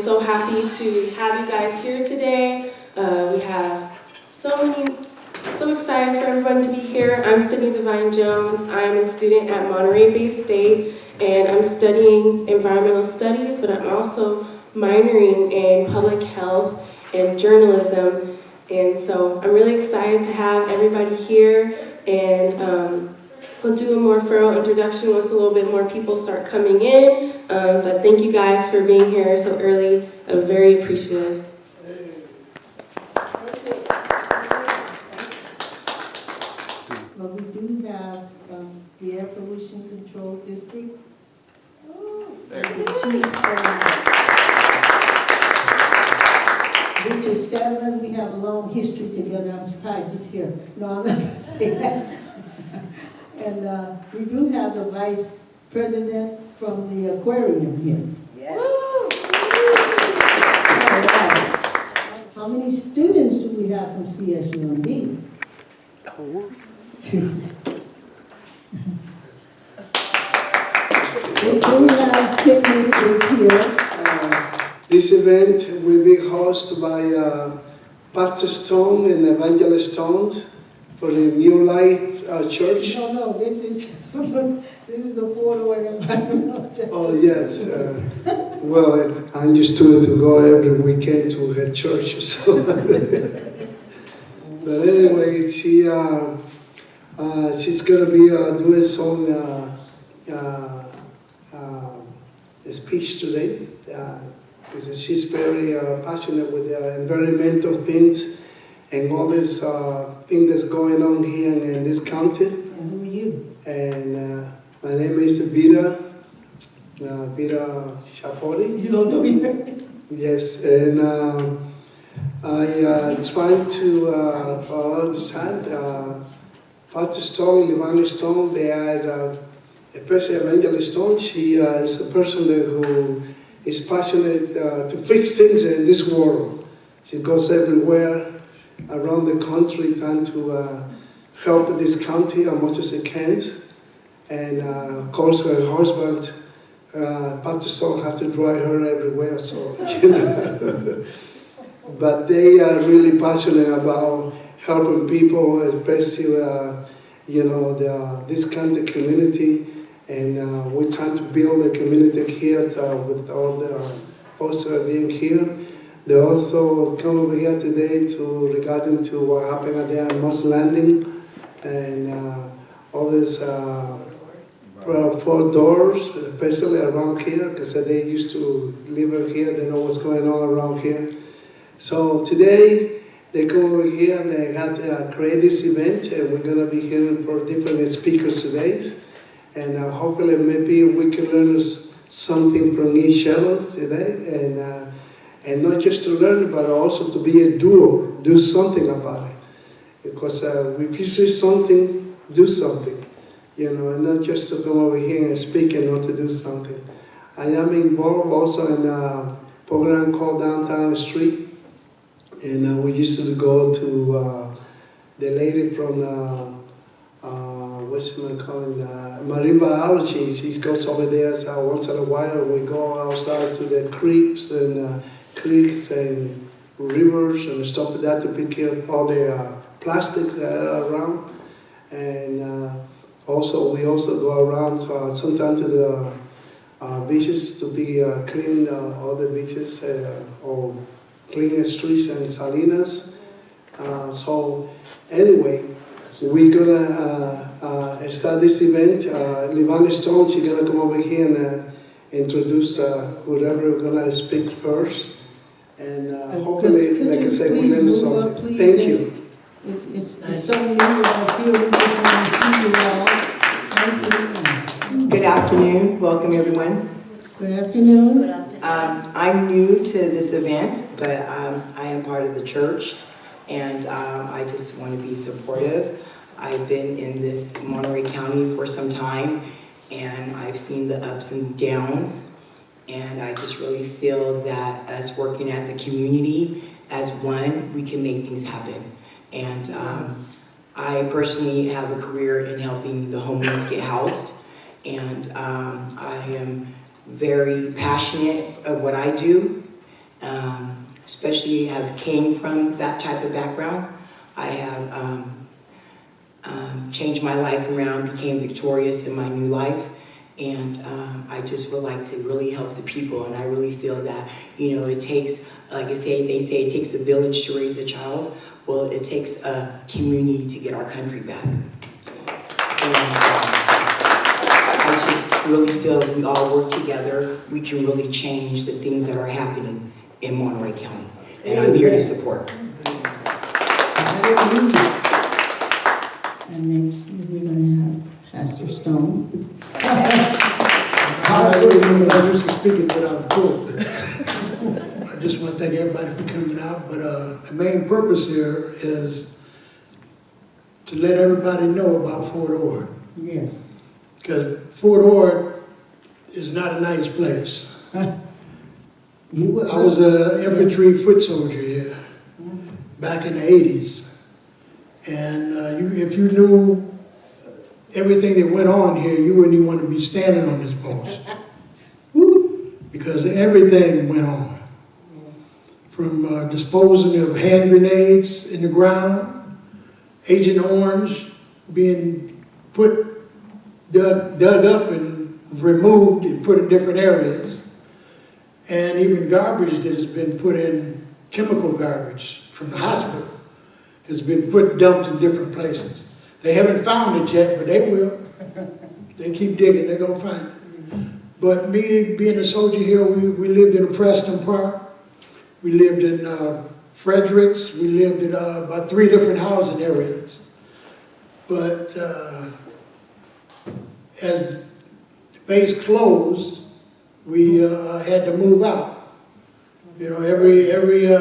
so happy to have you guys here today. We have so excited for everyone to be here. I'm Sydney Devine Jones. I'm a student at Monterey Bay State, and I'm studying environmental studies, but I'm also minoring in public health and journalism. And so I'm really excited to have everybody here, and we'll do a more thorough introduction once a little bit more people start coming in. But thank you guys for being here so early. I'm very appreciative. Well, we do have the Air Pollution Control District. Richard Stedman, we have a long history together. I'm surprised he's here. No, I'm not going to say that. And we do have the Vice President from the Aquarium here. Yes. All right. How many students do we have from CSUMB? We have Stedman is here. This event will be hosted by Pastor Stone and Evangelist Stone for the New Life Church. No, this is the Board of Environmental Justice. Oh yes. Well, I'm used to go every weekend to her church. So. But anyway, she's gonna be doing some speech today. Because she's very passionate with environmental things and all this thing that's going on here in this county. And who are you? And my name is Vida Chapori. You don't know me? Yes, and I try to understand Pastor Stone, Evangelist Stone. They are, especially Evangelist Stone. She is a person who is passionate to fix things in this world. She goes everywhere around the country trying to help this county as much as she can. And of course her husband, Pastor Stone, has to drive her everywhere. So, you know. But they are really passionate about helping people, especially this kind of community. And we're trying to build a community here with all the folks that are being here. They also come over here today regarding to what happened at the Moss Landing and all these 4 doors, especially around here, because they used to live here. They know what's going on around here. So today they come over here and they had to create this event, and we're going to be hearing from different speakers today. And hopefully maybe we can learn something from each other today, and not just to learn, but also to be a doer, do something about it. Because if you see something, do something, and not just to come over here and speak and not to do something. I am involved also in a program called Downtown Street, and we used to go to the lady from marine biology. She goes over there once in a while. We go outside to the creeks and rivers and stuff like that to pick up all the plastics that are around. And we also go around sometimes to the beaches to be clean all the beaches or clean the streets and Salinas. So anyway, we're gonna start this event. LeVonne Stone, she's gonna come over here and introduce whoever we're gonna speak first. And hopefully, like I said, we learn something. Thank you. It's so many of us here. We just want to see you all. Good afternoon. Welcome, everyone. Good afternoon. I'm new to this event, but I am part of the church, and I just want to be supportive. I've been in this Monterey County for some time, and I've seen the ups and downs, and I just really feel that us working as a community, as one, we can make things happen. And I personally have a career in helping the homeless get housed, and I am very passionate of what I do, especially have came from that type of background. I have changed my life around, became victorious in my new life, and I just would like to really help the people. And I really feel that, it takes, like they say it takes a village to raise a child. Well, it takes a community to get our country back. And I just really feel if we all work together, we can really change the things that are happening in Monterey County. And I'm here to support. And next, we're going to have Pastor Stone. I'm used to speaking without book. I just want to thank everybody for coming out, but the main purpose here is to let everybody know about Fort Ord. Yes. Because Fort Ord is not a nice place. I was an infantry foot soldier here back in the 80s. And if you knew everything that went on here, you wouldn't even want to be standing on this post. Because everything went on. From disposing of hand grenades in the ground, Agent Orange being dug up and removed and put in different areas, and even garbage that has been put in, chemical garbage from the hospital, has been dumped in different places. They haven't found it yet, but they will. They keep digging, they're gonna find it. But me being a soldier here, we lived in Preston Park. We lived in Fredericks. We lived in about 3 different housing areas. But as the base closed, we had to move out. Every area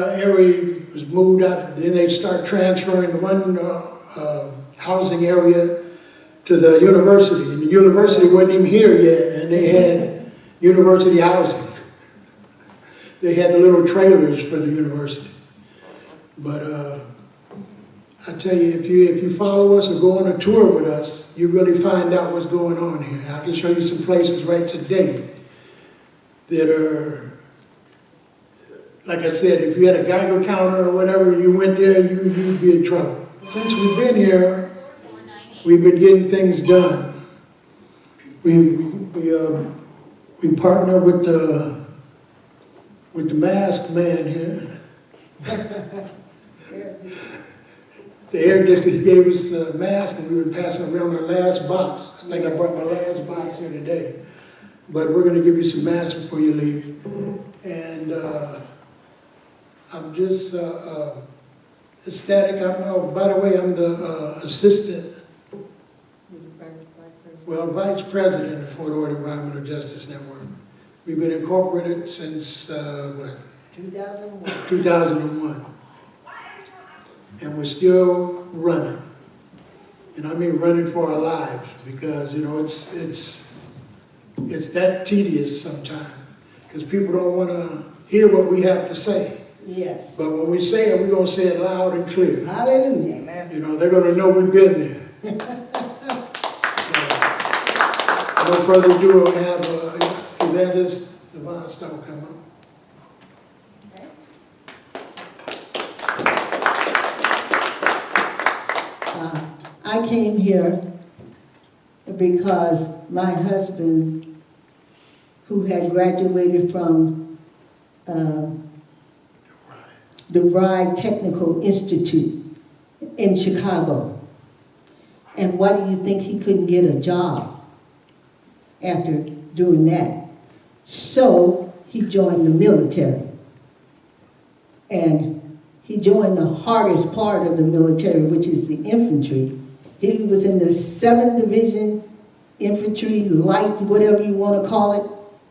was moved out. Then they start transferring one housing area to the university. And the university wasn't even here yet, and they had university housing. They had the little trailers for the university. But I tell you, if you follow us or go on a tour with us, you really find out what's going on here. I can show you some places right today that are, like I said, if you had a Geiger counter or whatever, you went there, you'd be in trouble. Since we've been here, we've been getting things done. We partner with the mask man here. The air district gave us a mask and we were passing around our last box. I think I brought my last box here today. But we're going to give you some masks before you leave. And I'm just ecstatic. By the way, I'm the assistant, vice president of Fort Ord Environmental Justice Network. We've been incorporated since, 2001. 2001. And we're still running. And I mean running for our lives because, it's that tedious sometimes. Because people don't want to hear what we have to say. Yes. But when we say it, we're going to say it loud and clear. Hallelujah. Amen. They're going to know we've been there. No further ado, we'll have Evangelist LeVonne Stone come up. I came here because my husband, who had graduated from the Bride Technical Institute in Chicago, and why do you think he couldn't get a job after doing that? So he joined the military. And he joined the hardest part of the military, which is the infantry. He was in the 7th Division Infantry, Light, whatever you want to call it.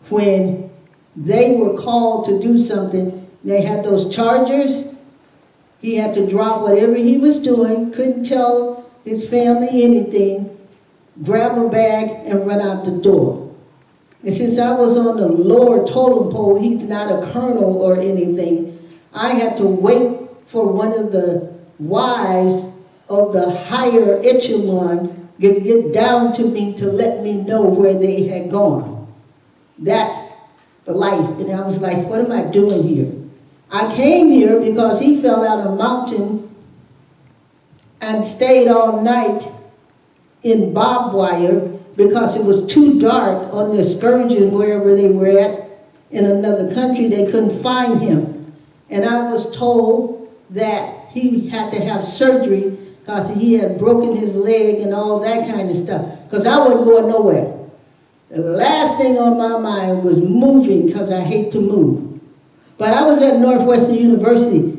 When they were called to do something, they had those chargers. He had to drop whatever he was doing, couldn't tell his family anything, grab a bag and run out the door. And since I was on the lower totem pole, he's not a colonel or anything, I had to wait for one of the wives of the higher echelon to get down to me to let me know where they had gone. That's the life. And I was like, what am I doing here? I came here because he fell out a mountain and stayed all night in barbed wire because it was too dark on the excursion wherever they were at in another country. They couldn't find him. And I was told that he had to have surgery because he had broken his leg and all that kind of stuff. Because I wasn't going nowhere. The last thing on my mind was moving because I hate to move. But I was at Northwestern University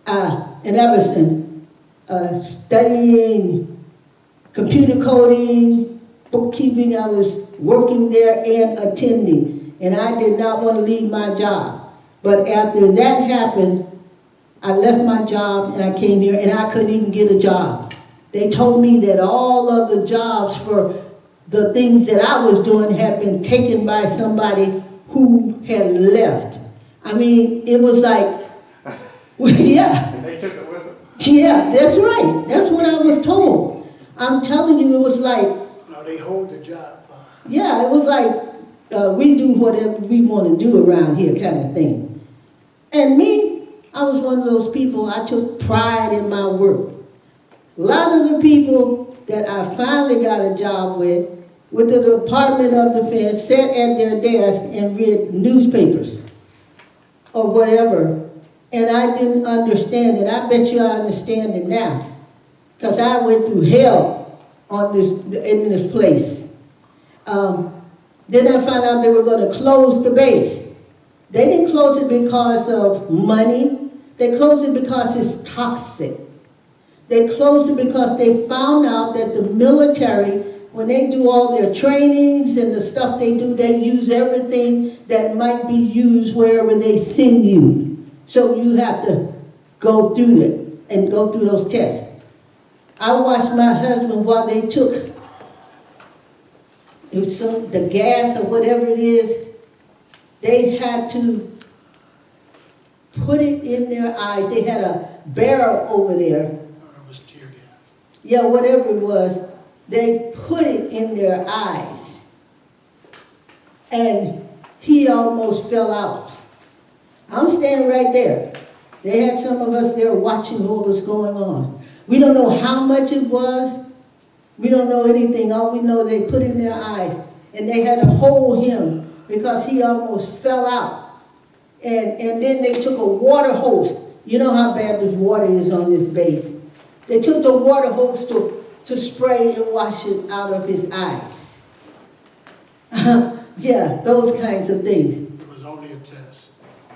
in Evanston studying computer coding, bookkeeping. I was working there and attending. And I did not want to leave my job. But after that happened, I left my job and I came here and I couldn't even get a job. They told me that all of the jobs for the things that I was doing had been taken by somebody who had left. I mean, it was like, yeah. And they took it with them. Yeah, that's right. That's what I was told. I'm telling you, it was like, Now they hold the job. yeah, it was like, we do whatever we want to do around here kind of thing. And me, I was one of those people, I took pride in my work. A lot of the people that I finally got a job with the Department of Defense, sat at their desk and read newspapers or whatever. And I didn't understand it. I bet you I understand it now. Because I went through hell in this place. Then I found out they were going to close the base. They didn't close it because of money. They closed it because it's toxic. They closed it because they found out that the military, when they do all their trainings and the stuff they do, they use everything that might be used wherever they send you. So you have to go through it and go through those tests. I watched my husband while they took the gas or whatever it is. They had to put it in their eyes. They had a barrel over there. Yeah, whatever it was, they put it in their eyes. And he almost fell out. I'm standing right there. They had some of us there watching what was going on. We don't know how much it was. We don't know anything. All we know, they put it in their eyes. And they had to hold him because he almost fell out. And then they took a water hose. You know how bad this water is on this base. They took the water hose to spray and wash it out of his eyes. Yeah, those kinds of things. It was only a test.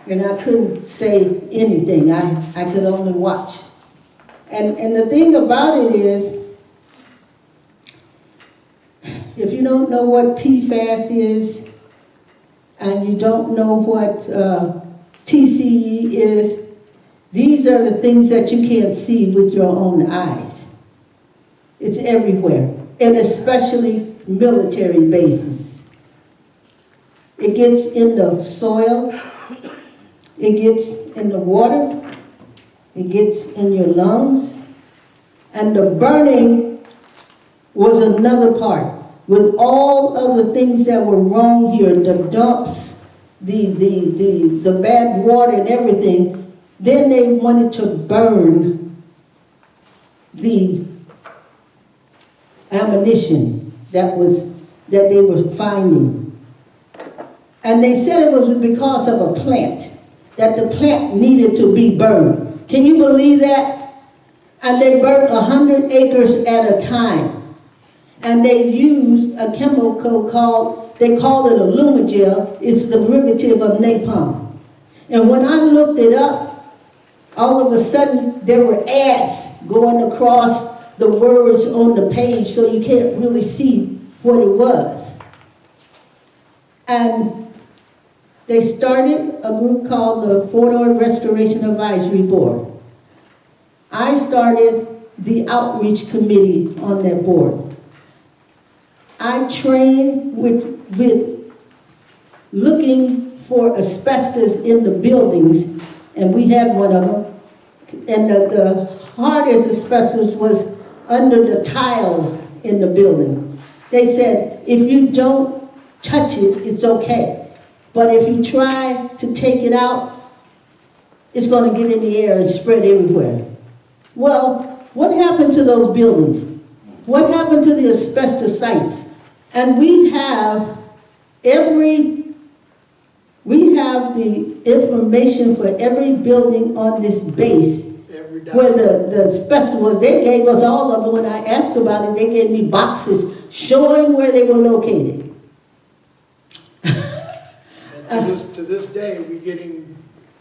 And I couldn't say anything. I could only watch. And the thing about it is, if you don't know what PFAS is, and you don't know what TCE is, these are the things that you can't see with your own eyes. It's everywhere, and especially military bases. It gets in the soil, it gets in the water, it gets in your lungs, and the burning was another part. With all of the things that were wrong here, the dumps, the bad water and everything, then they wanted to burn the ammunition that they were finding. And they said it was because of a plant, that the plant needed to be burned. Can you believe that? And they burned 100 acres at a time. And they used a chemical they called it Alumagel. It's the derivative of napalm. And when I looked it up, all of a sudden there were ads going across the words on the page, so you can't really see what it was. And they started a group called the Fort Ord Restoration Advisory Board. I started the outreach committee on that board. I trained with looking for asbestos in the buildings, and we had one of them. And the hardest asbestos was under the tiles in the building. They said, if you don't touch it, it's okay. But if you try to take it out, it's going to get in the air and spread everywhere. Well, what happened to those buildings? What happened to the asbestos sites? And we have the information for every building on this base where the asbestos was. They gave us all of them. When I asked about it, they gave me boxes showing where they were located. And to this day, we're getting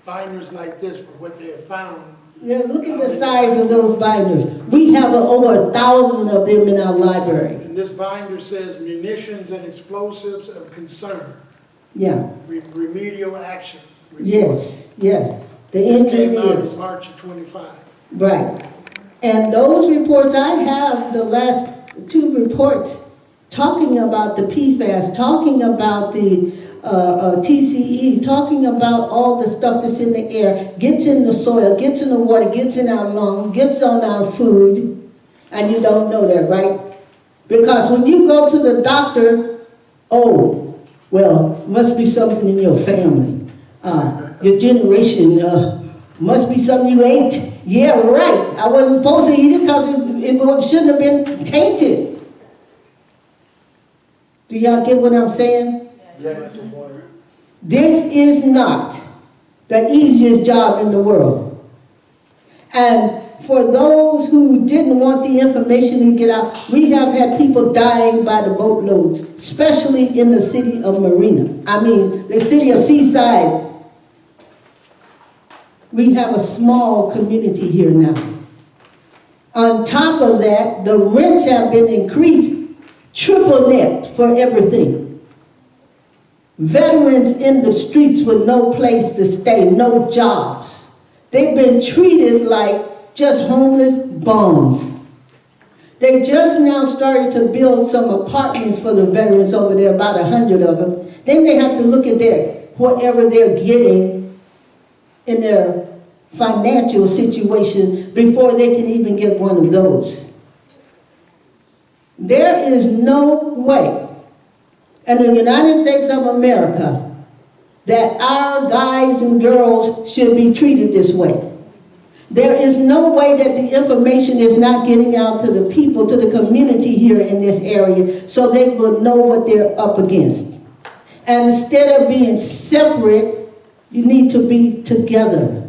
binders like this for what they have found. Yeah, look at the size of those binders. We have over 1,000 of them in our library. And this binder says munitions and explosives of concern. Yeah. Remedial action. Yes, yes. The This came out engineers. in March of '25. Right. And those reports, I have the last 2 reports talking about the PFAS, talking about the TCE, talking about all the stuff that's in the air, gets in the soil, gets in the water, gets in our lungs, gets on our food, and you don't know that, right? Because when you go to the doctor, oh, well, must be something in your family. Your generation, must be something you ate. Yeah, right. I wasn't supposed to eat it because it shouldn't have been tainted. Do y'all get what I'm saying? Yes. This is not the easiest job in the world. And for those who didn't want the information to get out, we have had people dying by the boatloads, especially in the city of the city of Seaside. We have a small community here now. On top of that, the rents have been increased, triple net for everything. Veterans in the streets with no place to stay, no jobs. They've been treated like just homeless bums. They just now started to build some apartments for the veterans over there, about 100 of them. Then they have to look at whatever they're getting in their financial situation before they can even get one of those. There is no way in the United States of America that our guys and girls should be treated this way. There is no way that the information is not getting out to the people, to the community here in this area, so they will know what they're up against. And instead of being separate, you need to be together.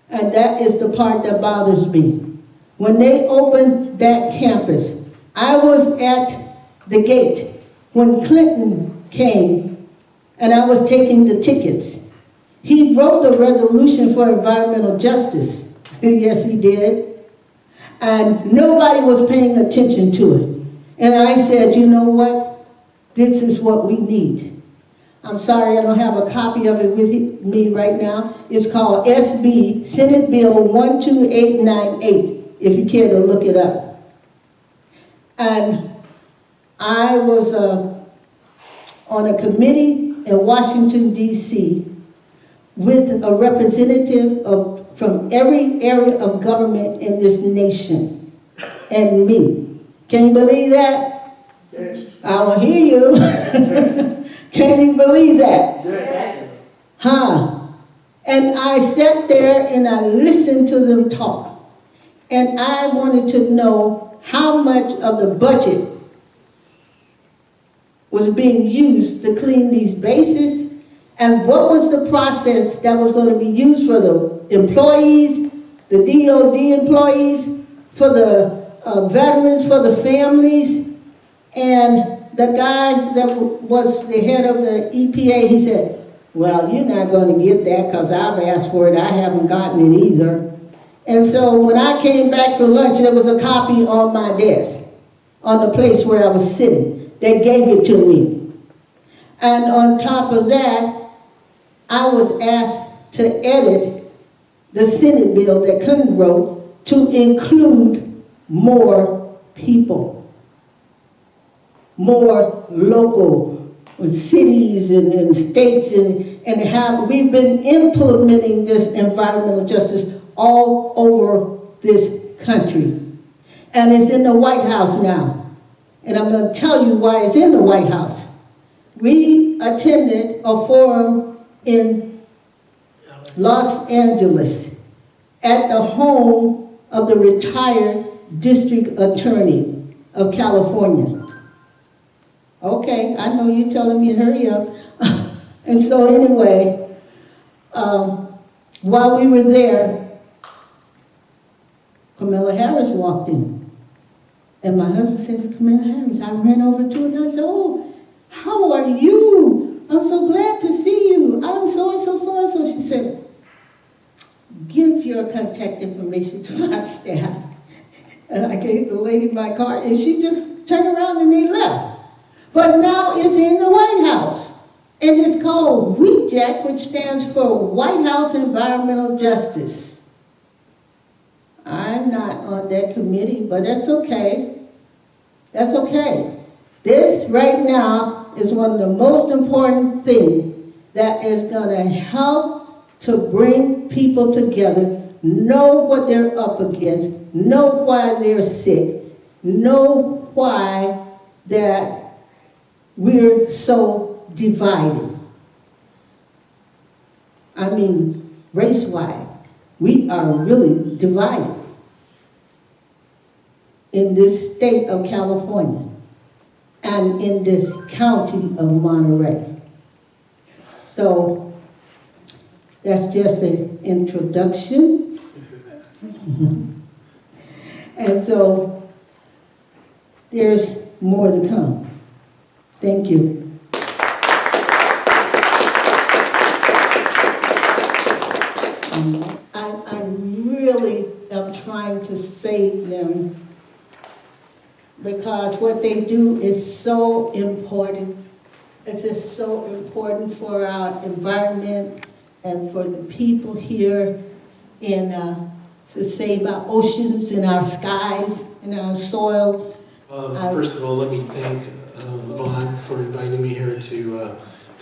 And that is the part that bothers me. When they opened that campus, I was at the gate when Clinton came and I was taking the tickets. He wrote the resolution for environmental justice. Yes, he did. And nobody was paying attention to it. And I said, you know what? This is what we need. I'm sorry I don't have a copy of it with me right now. It's called SB, Senate Bill 12898, if you care to look it up. And I was on a committee in Washington, D.C. with a representative from every area of government in this nation and me. Can you believe that? Yes. I will hear you. Can you believe that? Yes. Huh? And I sat there and I listened to them talk. And I wanted to know how much of the budget was being used to clean these bases, and what was the process that was going to be used for the employees, the DOD employees, for the veterans, for the families. And the guy that was the head of the EPA, he said, well, you're not going to get that because I've asked for it. I haven't gotten it either. And so when I came back for lunch, there was a copy on my desk, on the place where I was sitting. They gave it to me. And on top of that, I was asked to edit the Senate bill that Clinton wrote to include more people, more local cities and states, and how we've been implementing this environmental justice all over this country. And it's in the White House now. And I'm going to tell you why it's in the White House. We attended a forum in Los Angeles, at the home of the retired district attorney of California. Okay, I know you're telling me to hurry up. And so anyway, while we were there, Kamala Harris walked in. And my husband says, Kamala Harris, I ran over to her and I said, oh, how are you? I'm so glad to see you. I'm so-and-so, so-and-so. She said, give your contact information to my staff. And I gave the lady my card, and she just turned around and they left. But now it's in the White House. And it's called WHEATJAC, which stands for White House Environmental Justice. I'm not on that committee, but that's okay. That's okay. This right now is one of the most important things that is going to help to bring people together, know what they're up against, know why they're sick, know why that we're so divided. I mean, race-wise, we are really divided in this state of California and in this county of Monterey. So that's just an introduction. And so there's more to come. Thank you. I really am trying to save them because what they do is so important. It's just so important for our environment and for the people here in to save our oceans and our skies and our soil. First of all, let me thank LeVonne for inviting me here to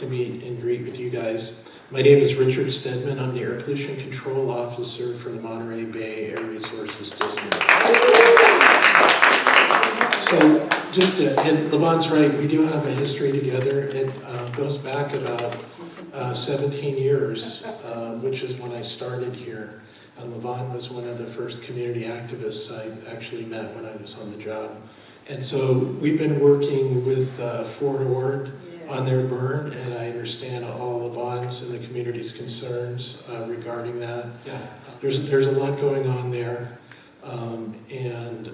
meet and greet with you guys. My name is Richard Stedman. I'm the Air Pollution Control Officer for the Monterey Bay Air Resources District. So, and LeVonne's right, we do have a history together. It goes back about 17 years, which is when I started here. LeVonne was one of the first community activists I actually met when I was on the job. And so we've been working with Fort Ord on their burn, and I understand all LeVonne's and the community's concerns regarding that. Yeah, there's a lot going on there, and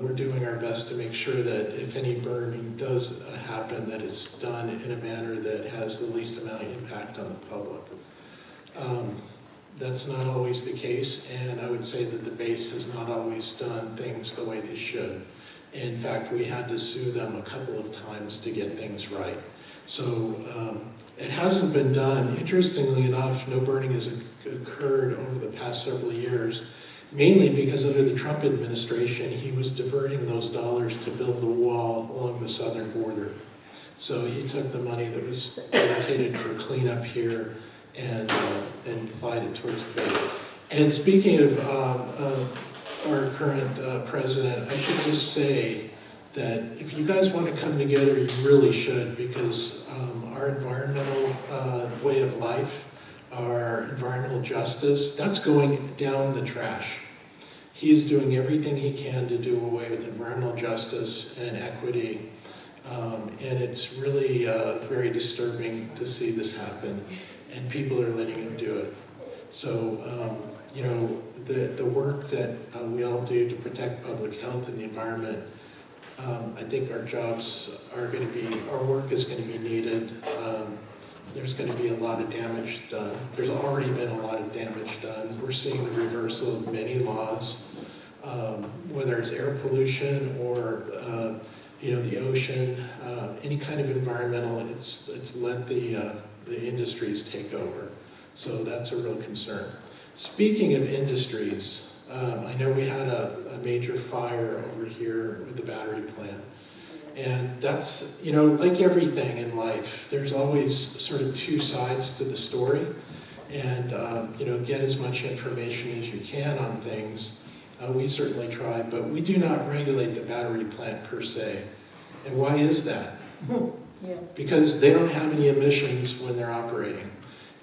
we're doing our best to make sure that if any burning does happen, that it's done in a manner that has the least amount of impact on the public. That's not always the case, and I would say that the base has not always done things the way they should. In fact, we had to sue them a couple of times to get things right. So it hasn't been done. Interestingly enough, no burning has occurred over the past several years, mainly because under the Trump administration, he was diverting those dollars to build the wall along the southern border. So he took the money that was allocated for cleanup here and applied it towards the base. And speaking of our current president, I should just say that if you guys want to come together, you really should, because our environmental way of life, our environmental justice, that's going down the trash. He is doing everything he can to do away with environmental justice and equity, and it's really very disturbing to see this happen, and people are letting him do it. So, you know, the work that we all do to protect public health and the environment, I think our jobs are going to be, our work is going to be needed. There's going to be a lot of damage done. There's already been a lot of damage done. We're seeing the reversal of many laws, whether it's air pollution or you know, the ocean, any kind of environmental. It's let the industries take over. So that's a real concern. Speaking of industries, I know we had a major fire over here with the battery plant. And that's, you know, like everything in life, there's always sort of two sides to the story. And, you know, get as much information as you can on things. We certainly try, but we do not regulate the battery plant per se. And why is that? Yeah. Because they don't have any emissions when they're operating.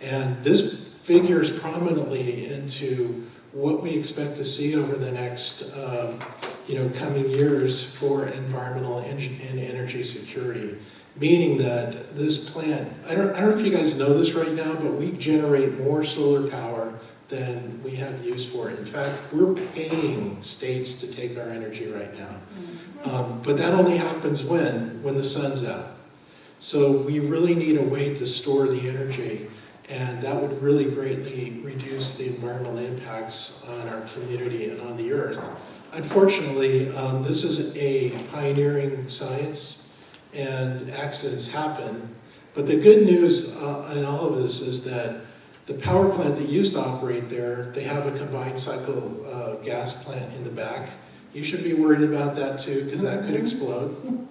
And this figures prominently into what we expect to see over the next coming years for environmental and energy security. Meaning that this plant, I don't know if you guys know this right now, but we generate more solar power than we have use for. In fact, we're paying states to take our energy right now. But that only happens when the sun's out. So we really need a way to store the energy, and that would really greatly reduce the environmental impacts on our community and on the earth. Unfortunately, this is a pioneering science, and accidents happen. But the good news in all of this is that the power plant that used to operate there, they have a combined cycle gas plant in the back. You should be worried about that too, because that could explode.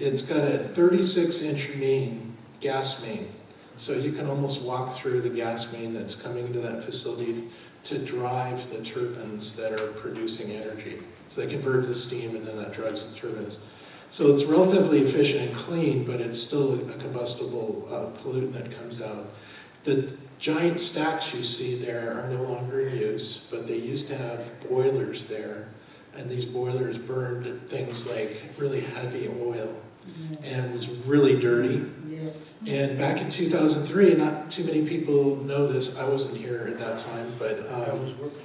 It's got a 36-inch main, gas main. So you can almost walk through the gas main that's coming into that facility to drive the turbines that are producing energy. So they convert the steam and then that drives the turbines. So it's relatively efficient and clean, but it's still a combustible pollutant that comes out. The giant stacks you see there are no longer in use, but they used to have boilers there, and these boilers burned things like really heavy oil and was really dirty. Yes. And back in 2003, not too many people know this, I wasn't here at that time, but I was working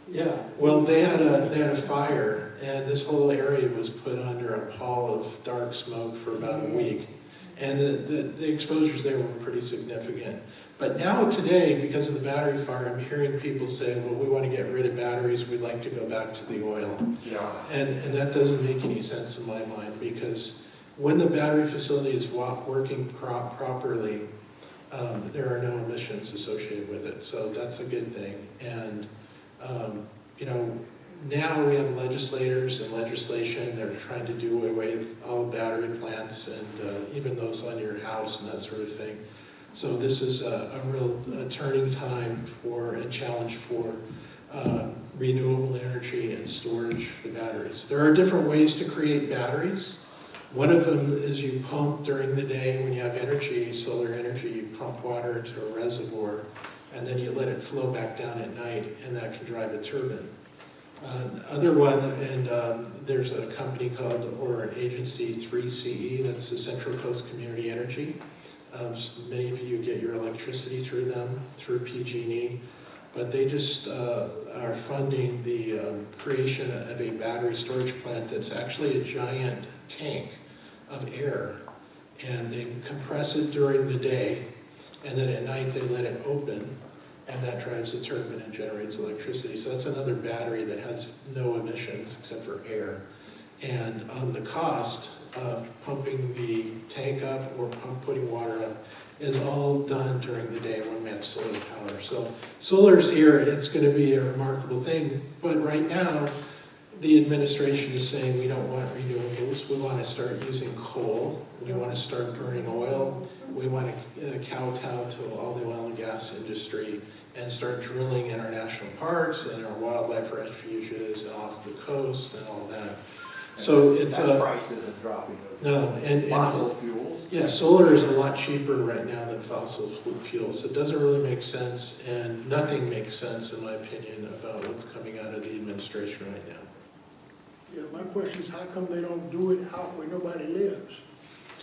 yeah, well, they had a fire, and this whole area was put under a pall of dark smoke for about a week. And the exposures there were pretty significant. But now today, because of the battery fire, I'm hearing people say, well, we want to get rid of batteries, we'd like to go back to the oil. Yeah. And that doesn't make any sense in my mind, because when the battery facility is working properly, there are no emissions associated with it. So that's a good thing. And now we have legislators and legislation that are trying to do away with all battery plants and even those on your house and that sort of thing. So this is a real turning time and challenge for renewable energy and storage for batteries. There are different ways to create batteries. One of them is you pump during the day when you have energy, solar energy, you pump water to a reservoir, and then you let it flow back down at night, and that can drive a turbine. The other one, and there's a company or an agency, 3CE, that's the Central Coast Community Energy. Many of you get your electricity through them, through PG&E, but they just are funding the creation of a battery storage plant that's actually a giant tank of air, and they compress it during the day, and then at night they let it open, and that drives the turbine and generates electricity. So that's another battery that has no emissions except for air. And the cost of pumping the tank up or putting water up is all done during the day when we have solar power. So solar's here, it's going to be a remarkable thing, but right now the administration is saying we don't want renewables, we want to start using coal, we want to start burning oil, we want to kowtow to all the oil and gas industry and start drilling in our national parks and our wildlife refuges and off the coast and all that. So it's that price isn't dropping. No, and Fossil fuels. Yeah, solar is a lot cheaper right now than fossil fuels. It doesn't really make sense, and nothing makes sense, in my opinion, about what's coming out of the administration right now. Yeah, my question is, how come they don't do it out where nobody lives?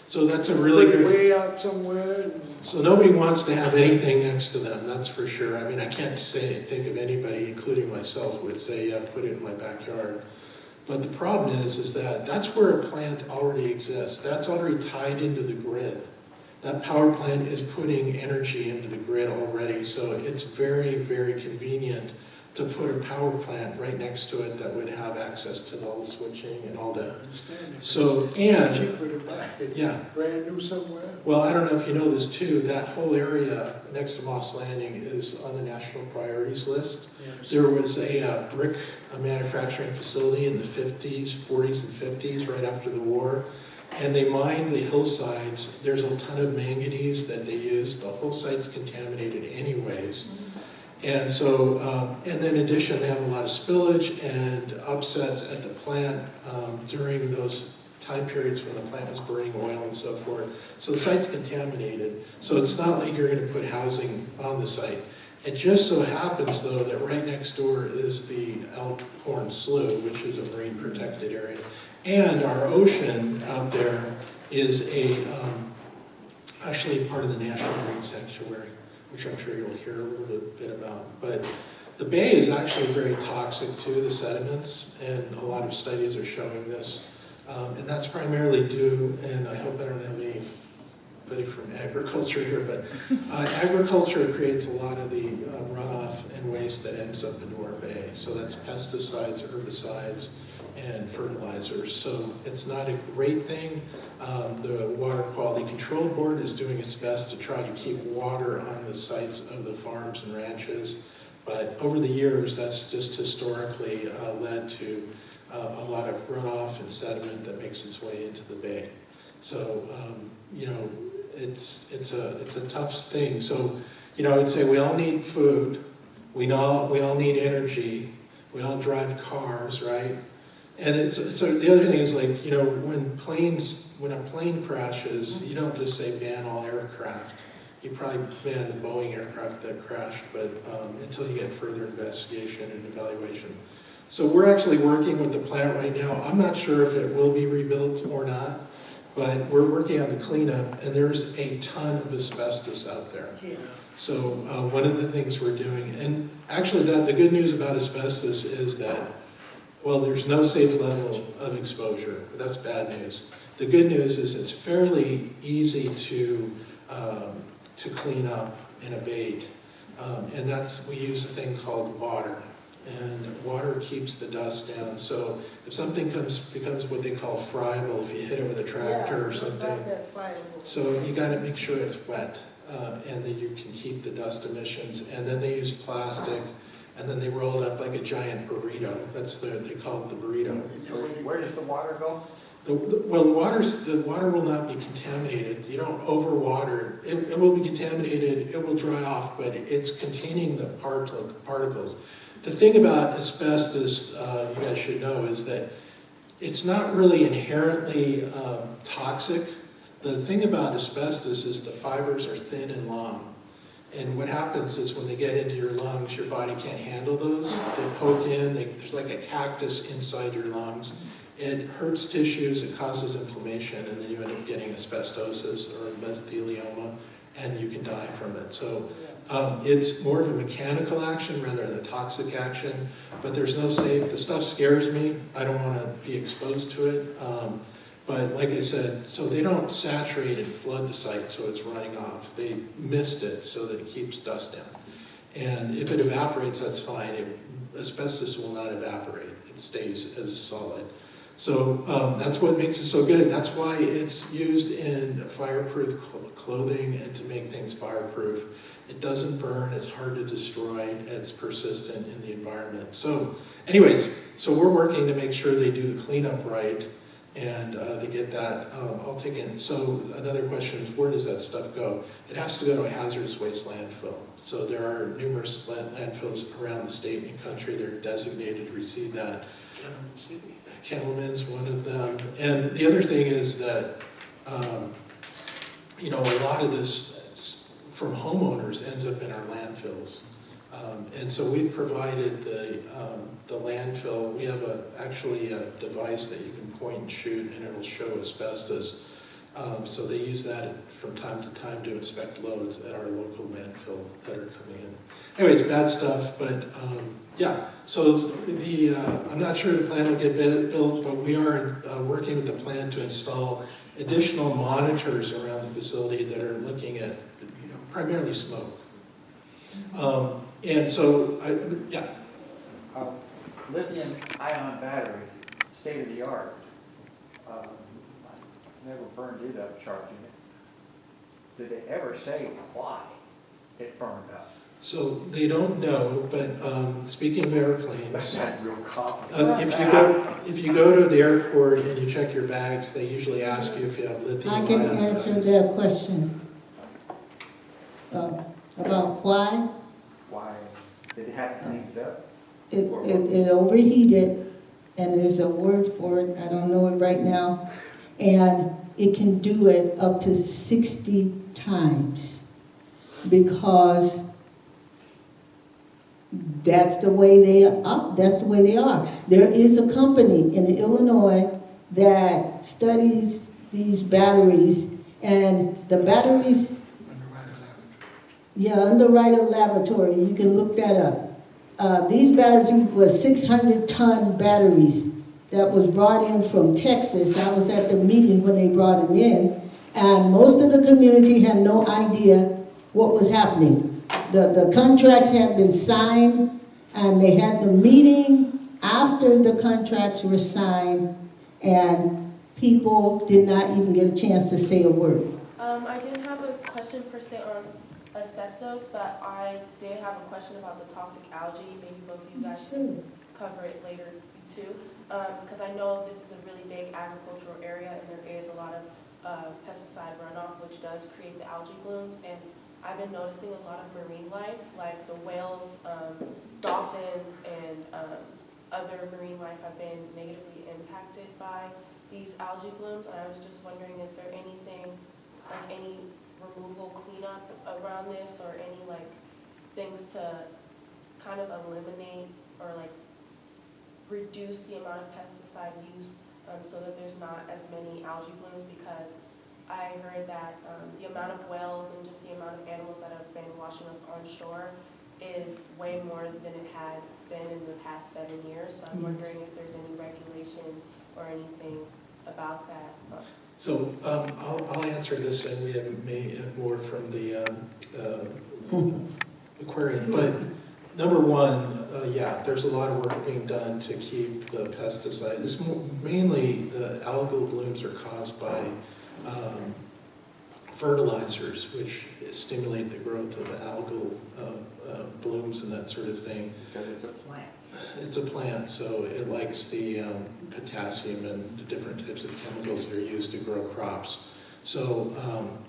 So that's a really Put it good. way out somewhere. And So nobody wants to have anything next to them, that's for sure. I mean, I can't think of anybody, including myself, who would say, yeah, put it in my backyard. But the problem is that that's where a plant already exists. That's already tied into the grid. That power plant is putting energy into the grid already, so it's very, very convenient to put a power plant right next to it that would have access to all the switching and all I that. understand it. So, It's and, cheaper to buy it yeah, brand new somewhere. well, I don't know if you know this too, that whole area next to Moss Landing is on the national priorities list. Yeah, There was a brick manufacturing facility in the 40s and 50s, right after the war, and they mined the hillsides. There's a ton of manganese that they use. The whole site's contaminated anyways. And so, and then in addition, they have a lot of spillage and upsets at the plant during those time periods when the plant was burning oil and so forth. So the site's contaminated. So it's not like you're going to put housing on the site. It just so happens, though, that right next door is the Elkhorn Slough, which is a marine protected area. And our ocean out there is actually part of the National Marine Sanctuary, which I'm sure you'll hear a little bit about. But the bay is actually very toxic too, the sediments, and a lot of studies are showing this. And that's primarily due, and I hope I don't have anybody from agriculture here, but agriculture creates a lot of the runoff and waste that ends up into our bay. So that's pesticides, herbicides, and fertilizers. So it's not a great thing. The Water Quality Control Board is doing its best to try to keep water on the sites of the farms and ranches. But over the years, that's just historically led to a lot of runoff and sediment that makes its way into the bay. So, you know, it's a tough thing. So, you know, I would say we all need food. We all need energy. We all drive cars, right? And so the other thing is, like, you know, when a plane crashes, you don't just say ban all aircraft. You probably ban the Boeing aircraft that crashed, but until you get further investigation and evaluation. So we're actually working with the plant right now. I'm not sure if it will be rebuilt or not, but we're working on the cleanup, and there's a ton of asbestos out there. So one of the things we're doing, and actually the good news about asbestos is that, well, there's no safe level of exposure. That's bad news. The good news is it's fairly easy to clean up and abate. And we use a thing called water. And water keeps the dust down. So if something becomes what they call friable, if you hit it with a tractor or something, so you got to make sure it's wet, and that you can keep the dust emissions. And then they use plastic, and then they roll it up like a giant burrito. They call it the burrito. Where does the water go? Well, the water will not be contaminated. You don't overwater. It will be contaminated. It will dry off, but it's containing the particles. The thing about asbestos, you guys should know, is that it's not really inherently toxic. The thing about asbestos is the fibers are thin and long. And what happens is when they get into your lungs, your body can't handle those. They poke in, there's like a cactus inside your lungs. It hurts tissues, it causes inflammation, and then you end up getting asbestosis or mesothelioma, and you can die from it. So it's more of a mechanical action rather than a toxic action, but there's no safe. The stuff scares me. I don't want to be exposed to it. But like I said, so they don't saturate and flood the site so it's running off. They mist it so that it keeps dust down. And if it evaporates, that's fine. Asbestos will not evaporate. It stays as solid. So that's what makes it so good. That's why it's used in fireproof clothing and to make things fireproof. It doesn't burn, it's hard to destroy, it's persistent in the environment. So anyways, so we're working to make sure they do the cleanup right, and they get that all taken. So another question is, where does that stuff go? It has to go to a hazardous waste landfill. So there are numerous landfills around the state and country that are designated to receive that. Cattleman City. Cattleman's one of them. And the other thing is that, you know, a lot of this from homeowners ends up in our landfills. And so we've provided the landfill. We have actually a device that you can point and shoot, and it'll show asbestos. So they use that from time to time to inspect loads at our local landfill that are coming in. Anyways, bad stuff, but yeah. So I'm not sure the plan will get built, but we are working with the plan to install additional monitors around the facility that are looking at primarily smoke. And so, yeah. Lithium-ion battery, state of the art. Never burned it up charging it. Did they ever say why it burned up? So they don't know, but speaking of airplanes, That's not real confidence. if you go to the airport and you check your bags, they usually ask you if you have lithium. I can answer that question about why. Why did it have to clean it up? It overheated, and there's a word for it, I don't know it right now, And it can do it up to 60 times because that's the way they are. That's the way they are. There is a company in Illinois that studies these batteries, and the batteries, Underwriter Laboratory, you can look that up. These batteries were 600-ton batteries that was brought in from Texas. I was at the meeting when they brought them in, and most of the community had no idea what was happening. The contracts had been signed, and they had the meeting after the contracts were signed, and people did not even get a chance to say a word. I didn't have a question per se on asbestos, but I did have a question about the toxic algae. Maybe both of you guys can cover it later too. Because I know this is a really big agricultural area and there is a lot of pesticide runoff, which does create the algae blooms. And I've been noticing a lot of marine life, like the whales, dolphins, and other marine life have been negatively impacted by these algae blooms. And I was just wondering, is there anything, like any removal cleanup around this, or any like things to kind of eliminate or like reduce the amount of pesticide use so that there's not as many algae blooms? Because I heard that the amount of whales and just the amount of animals that have been washing up on shore is way more than it has been in the past 7 years. So I'm wondering if there's any regulations or anything about that. So I'll answer this, and we may have more from the aquarium. But number one, there's a lot of work being done to keep the pesticide. This mainly the algal blooms are caused by fertilizers, which stimulate the growth of algal blooms and that sort of thing. Because it's a plant. It's a plant, so it likes the potassium and the different types of chemicals that are used to grow crops. So,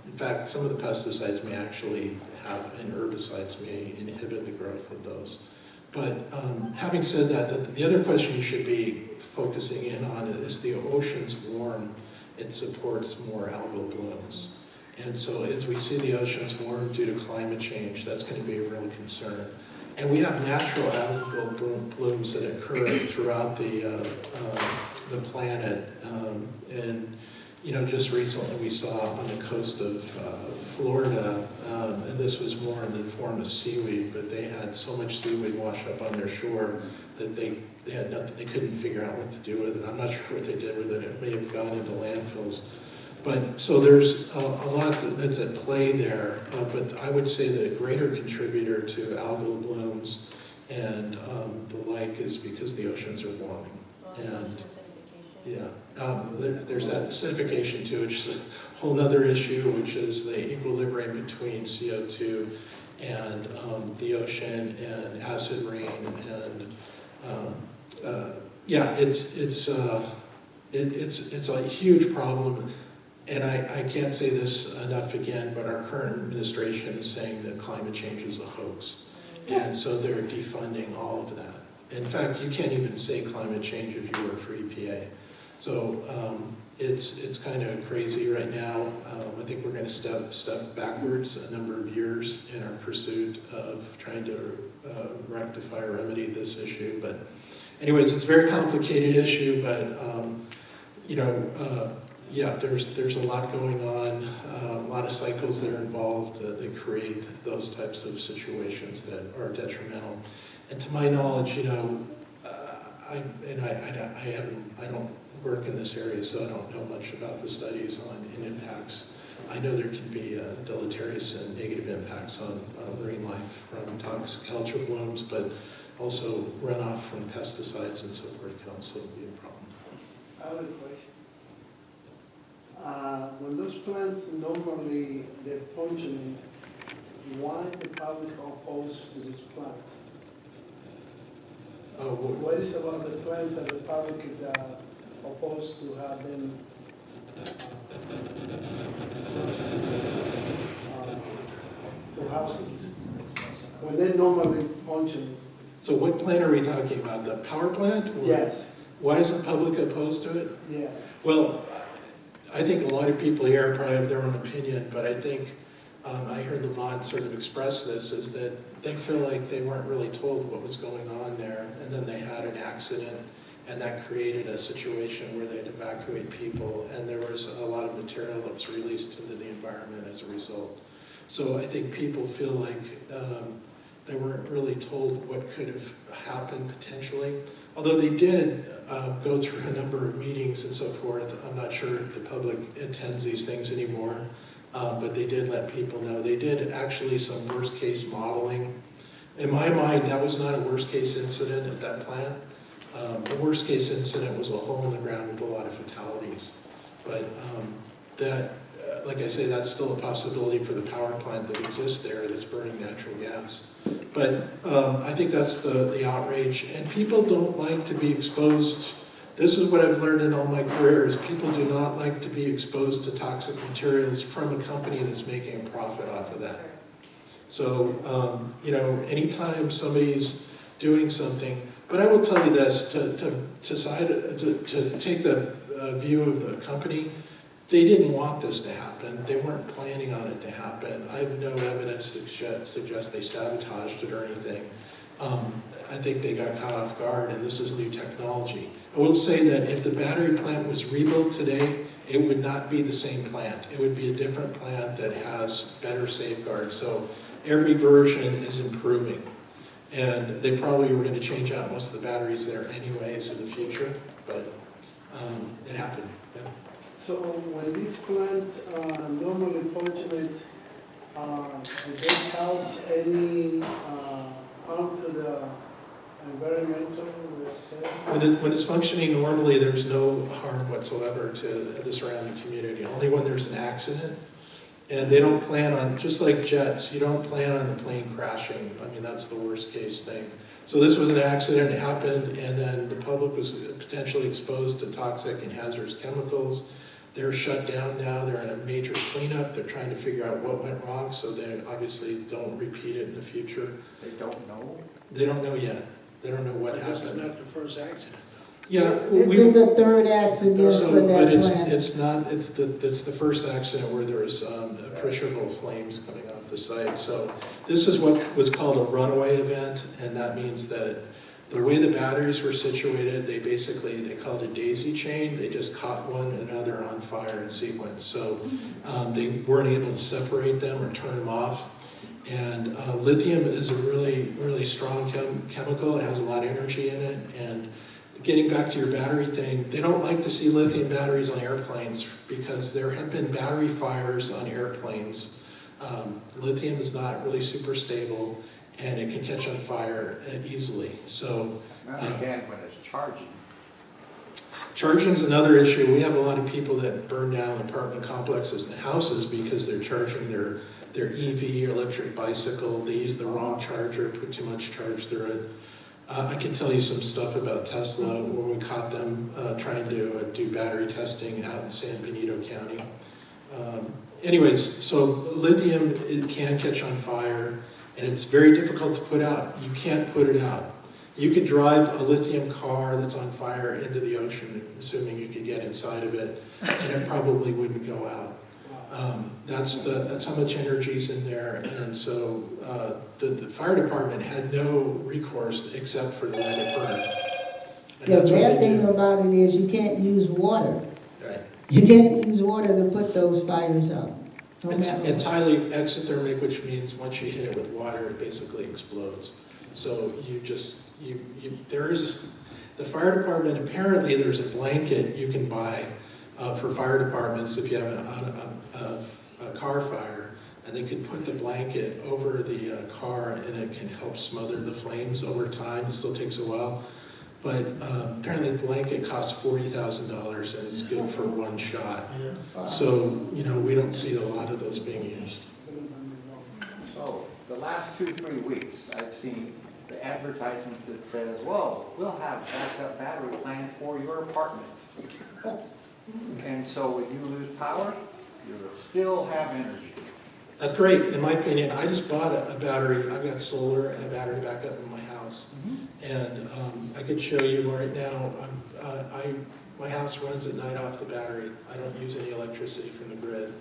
in fact, some of the pesticides may actually have, and herbicides may inhibit the growth of those. But having said that, the other question you should be focusing in on is the ocean's warm, it supports more algal blooms. And so as we see the oceans warm due to climate change, that's going to be a real concern. And we have natural algal blooms that occur throughout the planet. And just recently we saw on the coast of Florida, and this was more in the form of seaweed, but they had so much seaweed wash up on their shore that they had nothing, they couldn't figure out what to do with it. I'm not sure what they did with it. It may have gone into landfills. But so there's a lot that's at play there, but I would say the greater contributor to algal blooms and the like is because the oceans are warming. And there's that acidification too, which is a whole other issue, which is the equilibrium between CO2 and the ocean and acid rain, and it's a huge problem. And I can't say this enough again, but our current administration is saying that climate change is a hoax. And so they're defunding all of that. In fact, you can't even say climate change if you work for EPA. So it's kind of crazy right now. I think we're going to step backwards a number of years in our pursuit of trying to rectify or remedy this issue. But anyways, it's a very complicated issue, but there's a lot going on, a lot of cycles that are involved that create those types of situations that are detrimental. And to my knowledge, I don't work in this area, so I don't know much about the studies on impacts. I know there can be deleterious and negative impacts on marine life from toxic algal blooms, but also runoff from pesticides and so forth can also be a problem. I have a question. When those plants normally they're functioning, why the public opposed to this plant? What is about the plants that the public is opposed to have them to houses when they normally function? So what plant are we talking about? The power plant? Or Yes. Why is the public opposed to it? Yeah. Well, I think a lot of people here probably have their own opinion, but I think, I heard LeVonne sort of express this, is that they feel like they weren't really told what was going on there, and then they had an accident, and that created a situation where they had to evacuate people, and there was a lot of material that was released into the environment as a result. So I think people feel like they weren't really told what could have happened potentially. Although they did go through a number of meetings and so forth. I'm not sure if the public attends these things anymore, but they did let people know. They did actually some worst case modeling. In my mind, that was not a worst case incident at that plant. The worst case incident was a hole in the ground with a lot of fatalities. But that, like I say, that's still a possibility for the power plant that exists there that's burning natural gas. But I think that's the outrage. And people don't like to be exposed. This is what I've learned in all my careers. People do not like to be exposed to toxic materials from a company that's making a profit off of that. So, you know, anytime somebody's doing something, but I will tell you this, to take the view of the company, they didn't want this to happen. They weren't planning on it to happen. I have no evidence that suggests they sabotaged it or anything. I think they got caught off guard, and this is new technology. I will say that if the battery plant was rebuilt today, it would not be the same plant. It would be a different plant that has better safeguards. So every version is improving. And they probably were going to change out most of the batteries there anyways in the future, but it happened. Yeah. So when this plant normally functions, does it cause any harm to the environmental? When it's functioning normally, there's no harm whatsoever to the surrounding community, only when there's an accident. And they don't plan on, just like jets, you don't plan on the plane crashing. I mean, that's the worst case thing. So this was an accident, it happened, and then the public was potentially exposed to toxic and hazardous chemicals. They're shut down now, they're in a major cleanup, they're trying to figure out what went wrong so they obviously don't repeat it in the future. They don't know? They don't know yet. They don't know what But happened. this is not the first accident. Yeah, This is a third accident so, for that but plant. it's not, it's the first accident where there was appreciable flames coming off the site. So this is what was called a runaway event, and that means that the way the batteries were situated, they called it daisy chain. They just caught one another on fire in sequence. So they weren't able to separate them or turn them off. And lithium is a really, really strong chemical. It has a lot of energy in it. And getting back to your battery thing, they don't like to see lithium batteries on airplanes because there have been battery fires on airplanes. Lithium is not really super stable, and it can catch on fire easily. So I understand when it's charging. charging is another issue. We have a lot of people that burn down apartment complexes and houses because they're charging their EV or electric bicycle. They use the wrong charger, put too much charge through it. I can tell you some stuff about Tesla where we caught them trying to do battery testing out in San Benito County. Anyways, so lithium, it can catch on fire, and it's very difficult to put out. You can't put it out. You could drive a lithium car that's on fire into the ocean, assuming you could get inside of it, and it probably wouldn't go out. That's how much energy's in there, and so the fire department had no recourse except for to let it burn. And The that's what bad they thing do. about it is you can't use water. Right. You can't use water to put those fires out. No matter It's what. highly exothermic, which means once you hit it with water, it basically explodes. So the fire department, apparently there's a blanket you can buy for fire departments if you have a car fire, and they can put the blanket over the car and it can help smother the flames over time. It still takes a while. But apparently the blanket costs $40,000 and it's good for one shot. So, we don't see a lot of those being used. So the last 2-3 weeks, I've seen the advertisements that says, "Whoa, we'll have backup battery plan for your apartment." And so when you lose power, you still have energy. That's great, in my opinion. I just bought a battery. I've got solar and a battery backup in my house. And I could show you right now, My house runs at night off the battery. I don't use any electricity from the grid.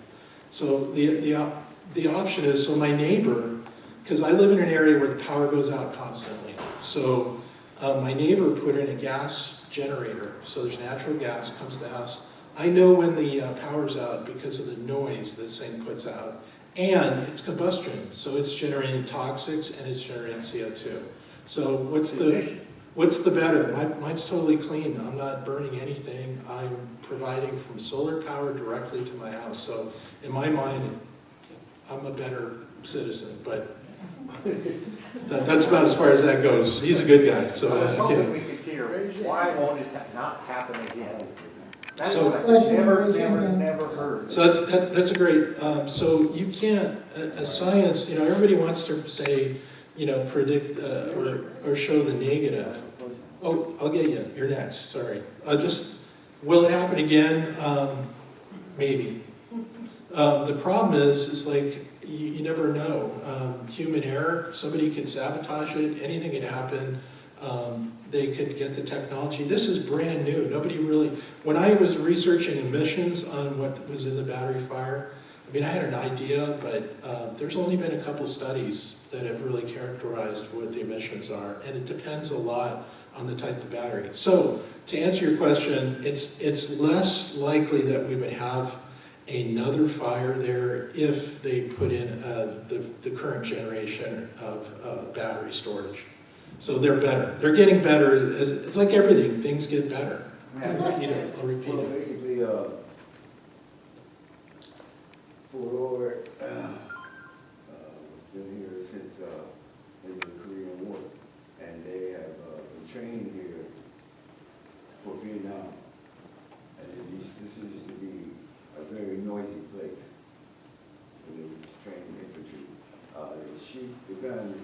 So the option is, so my neighbor, because I live in an area where the power goes out constantly. So my neighbor put in a gas generator. So there's natural gas comes to the house. I know when the power's out because of the noise this thing puts out. And it's combustion, so it's generating toxics and it's generating CO2. So what's the better? Mine's totally clean. I'm not burning anything. I'm providing from solar power directly to my house. So in my mind, I'm a better citizen, but that's about as far as that goes. He's a good guy, so I was hoping again. we could hear, why won't it not happen again? That's So- what I never heard. So that's a great, so you can't, a science, everybody wants to say, predict or show the negative. Oh, I'll get you, you're next, sorry. Will it happen again? Maybe. The problem is like, you never know. Human error, somebody could sabotage it, anything could happen. They could get the technology. This is brand new. Nobody really, when I was researching emissions on what was in the battery fire, I mean, I had an idea, but there's only been a couple studies that have really characterized what the emissions are, and it depends a lot on the type of battery. So, to answer your question, it's less likely that we would have another fire there if they put in the current generation of battery storage. So they're better. They're getting better. It's like everything. Things get better. I'll repeat Well, it. basically, for been here since in the Korean War, and they have been trained here for Vietnam. And this used to be a very noisy place. And they was trained infantry. They shoot the guns,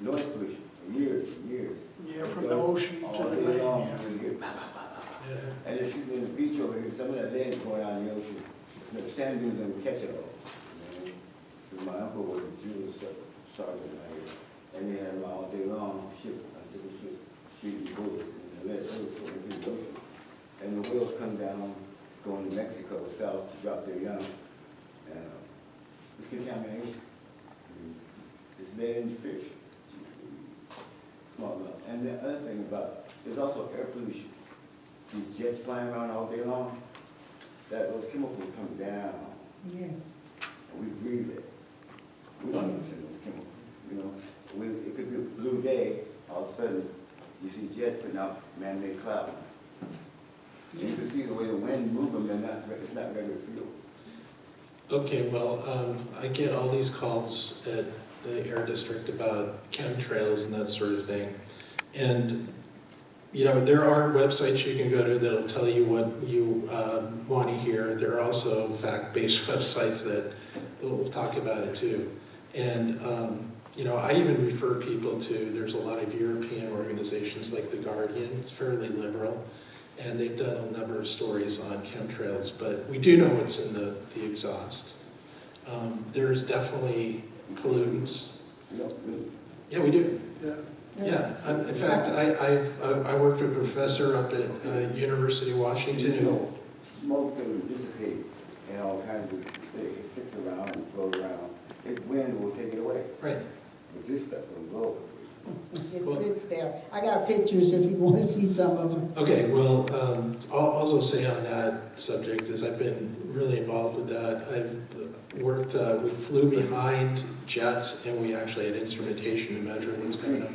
noise pollution for years and years. Yeah, from the ocean to All the day long, land, yeah. you hear Yeah. and they're shooting in the beach over here. Some of that land is going out in the ocean. The sand dunes don't catch it all. You know? 'Cause my uncle was a drill sergeant out here, and they had them all day long shooting bullets and the lead bullets going into the ocean. And the whales come down, going to Mexico south to drop their young. And it's contamination. It's bad in the fish. Small enough. And the other thing about, there's also air pollution. These jets flying around all day long, those chemicals come down, Yes. and we breathe it. We don't understand those chemicals, it could be a blue day, all of a sudden, you see jets putting out man-made clouds. And you can see the way the wind moves them, it's not regular fuel. Okay, well, I get all these calls at the Air District about chemtrails and that sort of thing. And, there are websites you can go to that'll tell you what you want to hear. There are also fact-based websites that will talk about it too. And, I even refer people to, there's a lot of European organizations like The Guardian, it's fairly liberal, and they've done a number of stories on chemtrails, but we do know what's in the exhaust. There's definitely pollutants. Yeah, we do. Yeah. Yeah, in fact, I worked with a professor up at University of Washington who, Smoke doesn't dissipate and all kinds of things. It sits around and floats around. Wind will take it away. right, But this stuff will blow. It sits there. I got pictures if you want to see some of them. okay, well, I'll also say on that subject is I've been really involved with that. I've worked, we flew behind jets and we actually had instrumentation to measure what's going on.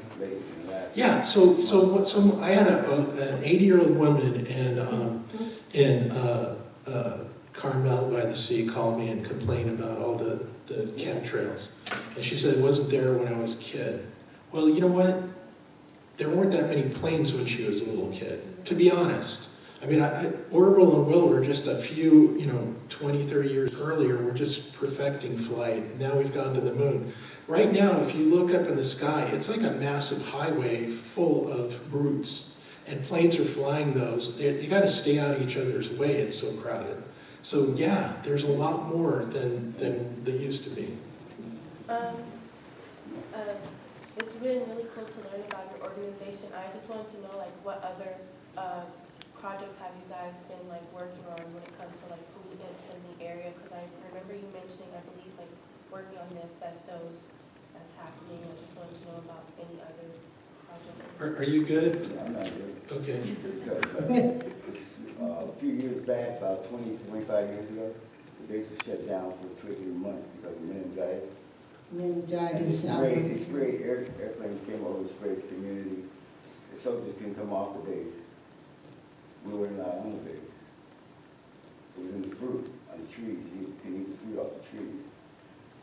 Yeah, so I had an 80-year-old woman in Carmel by the Sea call me and complain about all the chemtrails. And she said it wasn't there when I was a kid. Well, you know what? There weren't that many planes when she was a little kid, to be honest. I mean, Orville and Will were just a few, 20, 30 years earlier, we're just perfecting flight, and now we've gone to the moon. Right now, if you look up in the sky, it's like a massive highway full of routes, and planes are flying those. You got to stay out of each other's way, it's so crowded. So yeah, there's a lot more than there used to be. It's been really cool to learn about your organization. I just wanted to know, what other projects have you guys been like working on when it comes to like pollutants in the area? Because I remember you mentioning, I believe, like working on the asbestos that's happening. I just wanted to know about any other projects. Are you good? Yeah, I'm not good. Okay. Because, a few years back, about 20, 25 years ago, the base was shut down for 2 or 3 months because of meningitis. Meningitis. They sprayed, airplanes came over and sprayed the community. The soldiers couldn't come off the base. We were not on the base. It was in the fruit, on the trees. You can eat the fruit off the trees.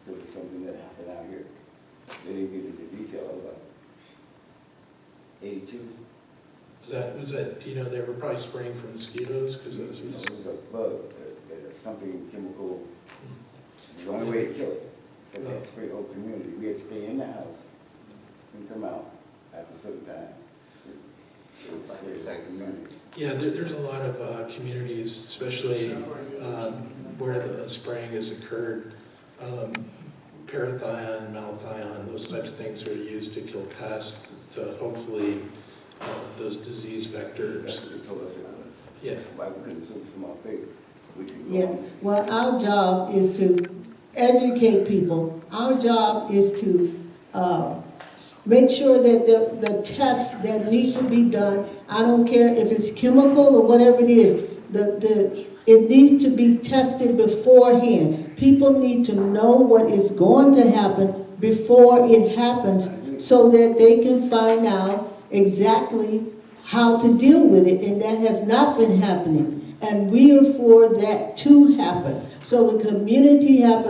There was something that happened out here. They didn't get into detail about 82. Was that, do you know, they were probably spraying for mosquitoes? Because it It was, was a bug, something chemical. It was the only way to kill it. So they had to spray the whole community. We had to stay in the house and come out after a certain time. It was like a second community. yeah, there's a lot of communities, especially where the spraying has occurred. Parathion, malathion, those types of things are used to kill pests, to hopefully those disease vectors. That's what they told us. Yeah. That's why we couldn't switch from our faith. We could go Yeah, on. well, our job is to educate people. Our job is to make sure that the tests that need to be done, I don't care if it's chemical or whatever it is, it needs to be tested beforehand. People need to know what is going to happen before it happens so that they can find out exactly how to deal with it, and that has not been happening. And we are for that to happen. So the community have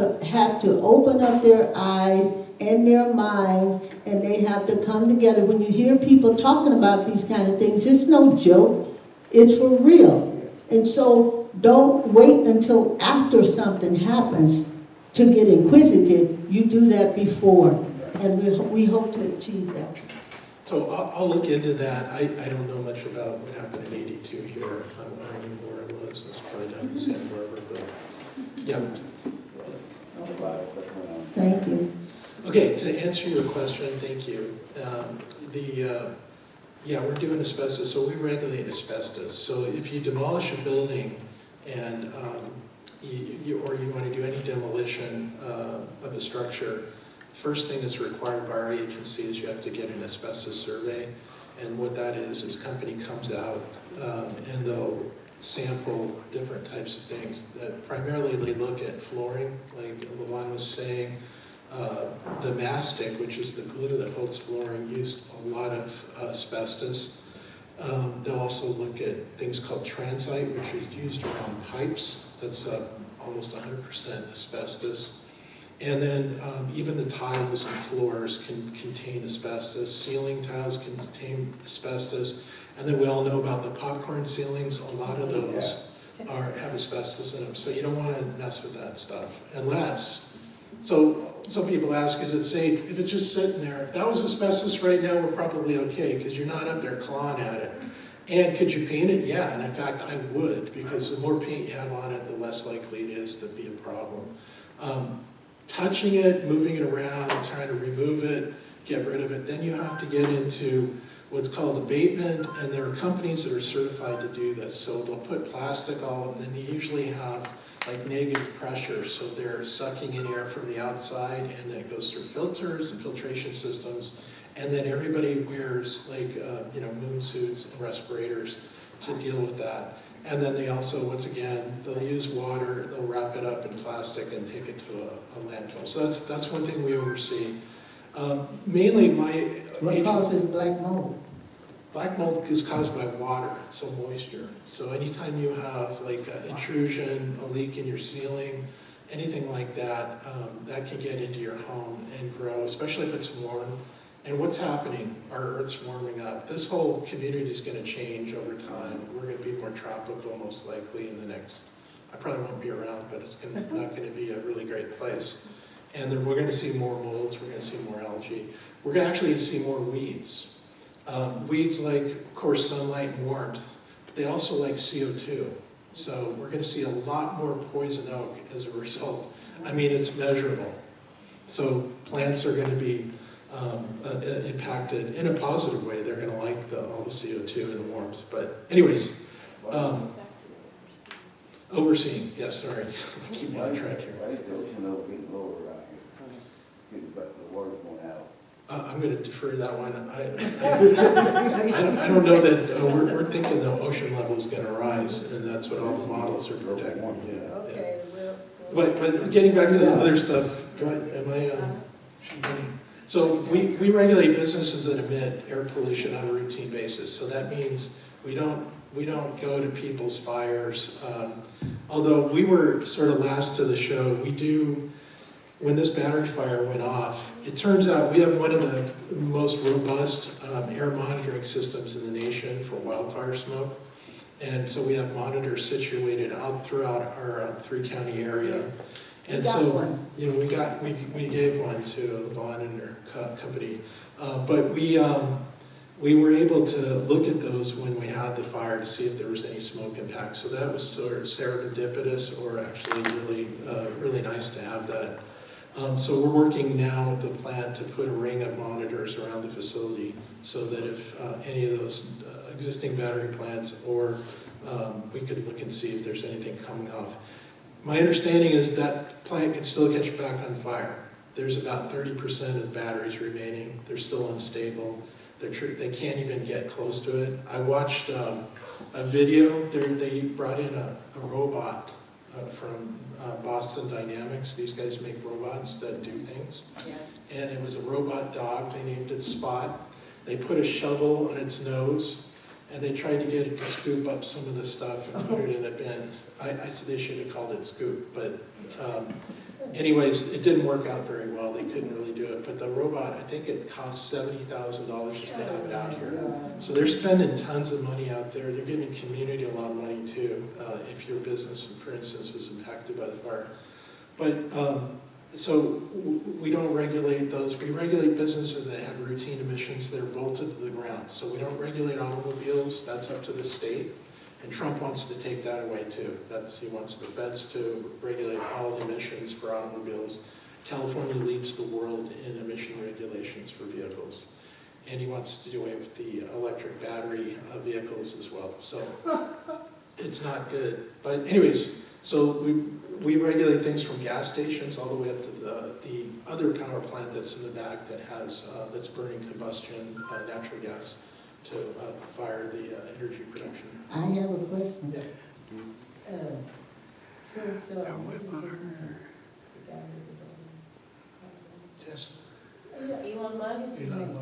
to open up their eyes and their minds, and they have to come together. When you hear people talking about these kind of things, it's no joke. It's for real. And so don't wait until after something happens to get inquisitive. You do that before, and we hope to achieve that. So I'll look into that. I don't know much about what happened in 82 here. I don't know where it was. It's probably down in San Barbara, but yeah. A lot of stuff going on. Thank you. Okay, to answer your question, thank you. Yeah, we're doing asbestos, so we regulate asbestos. So if you demolish a building and you want to do any demolition of a structure, first thing that's required by our agency is you have to get an asbestos survey. And what that is a company comes out and they'll sample different types of things. Primarily they look at flooring, like LeVonne was saying. The mastic, which is the glue that holds flooring, used a lot of asbestos. They'll also look at things called transite, which is used around pipes. That's almost 100% asbestos. And then even the tiles and floors can contain asbestos. Ceiling tiles contain asbestos. And then we all know about the popcorn ceilings. A lot of those have asbestos in them. So you don't want to mess with that stuff unless, so some people ask, is it safe? If it's just sitting there, if that was asbestos right now, we're probably okay because you're not up there clawing at it. And could you paint it? Yeah, and in fact, I would, because the more paint you have on it, the less likely it is to be a problem. Touching it, moving it around, trying to remove it, get rid of it, then you have to get into what's called abatement, and there are companies that are certified to do this. So they'll put plastic all, and they usually have like negative pressure, so they're sucking in air from the outside, and then it goes through filters and filtration systems, and then everybody wears like moon suits and respirators to deal with that. And then they also, once again, they'll use water, they'll wrap it up in plastic and take it to a landfill. So that's one thing we oversee. Mainly What causes black mold? Black mold is caused by water, so moisture. So anytime you have like an intrusion, a leak in your ceiling, anything like that, that can get into your home and grow, especially if it's warm. And what's happening? Our Earth's warming up. This whole community is going to change over time. We're going to be more tropical, most likely, in the next, I probably won't be around, but it's not going to be a really great place. And then we're going to see more molds, we're going to see more algae. We're going to actually see more weeds. Weeds like, of course, sunlight and warmth, but they also like CO2. So we're going to see a lot more poison oak as a result. I mean, it's measurable. So plants are going to be impacted in a positive way. They're going to like all the CO2 and the warmth. But anyways, Overseeing, yes, sorry. Keep me on track here. Why is the ocean level getting lower around here? It's getting, but the water's going out. I'm going to defer that one. I don't know that, we're thinking the ocean level is going to rise, and that's what all the models are projecting. Yeah. Okay, well. But getting back to the other stuff, am I, so we regulate businesses that emit air pollution on a routine basis. So that means we don't go to people's fires. Although we were sort of last to the show, when this battery fire went off, it turns out we have one of the most robust air monitoring systems in the nation for wildfire smoke. And so we have monitors situated out throughout our 3-county area. Yes. And got so, one. you know, we gave one to LeVonne and her company. But we were able to look at those when we had the fire to see if there was any smoke impact. So that was sort of serendipitous, or actually really nice to have that. So we're working now with the plan to put a ring of monitors around the facility so that if any of those existing battery plants, or we could look and see if there's anything coming off. My understanding is that plant can still catch back on fire. There's about 30% of batteries remaining. They're still unstable. They can't even get close to it. I watched a video. They brought in a robot from Boston Dynamics. These guys make robots that do things. Yeah. And it was a robot dog. They named it Spot. They put a shovel on its nose, and they tried to get it to scoop up some of the stuff and put it in a bin. I said they should have called it Scoop, but anyways, it didn't work out very well. They couldn't really do it. But the robot, I think it cost $70,000 just to have it out here. So they're spending tons of money out there. They're giving community a lot of money too, if your business, for instance, was impacted by the fire. But so we don't regulate those. We regulate businesses that have routine emissions that are bolted to the ground. So we don't regulate automobiles. That's up to the state. And Trump wants to take that away too. He wants the feds to regulate all emissions for automobiles. California leads the world in emission regulations for vehicles. And he wants to do away with the electric battery vehicles as well. So it's not good. But anyways, so we regulate things from gas stations all the way up to the other power plant that's in the back that has, that's burning combustion natural gas to fire the energy production. I have a question. Yeah. Since, what is his name?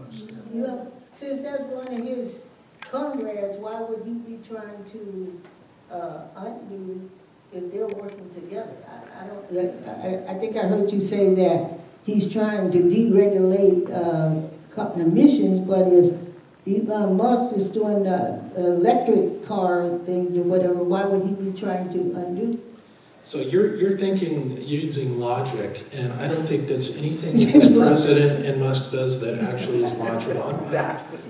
Elon Musk? Since that's one of his comrades, why would he be trying to undo if they're working together? I think I heard you say that he's trying to deregulate emissions, but if Elon Musk is doing the electric car things or whatever, why would he be trying to undo? So you're thinking using logic, and I don't think there's anything this president and Musk does that actually is logical.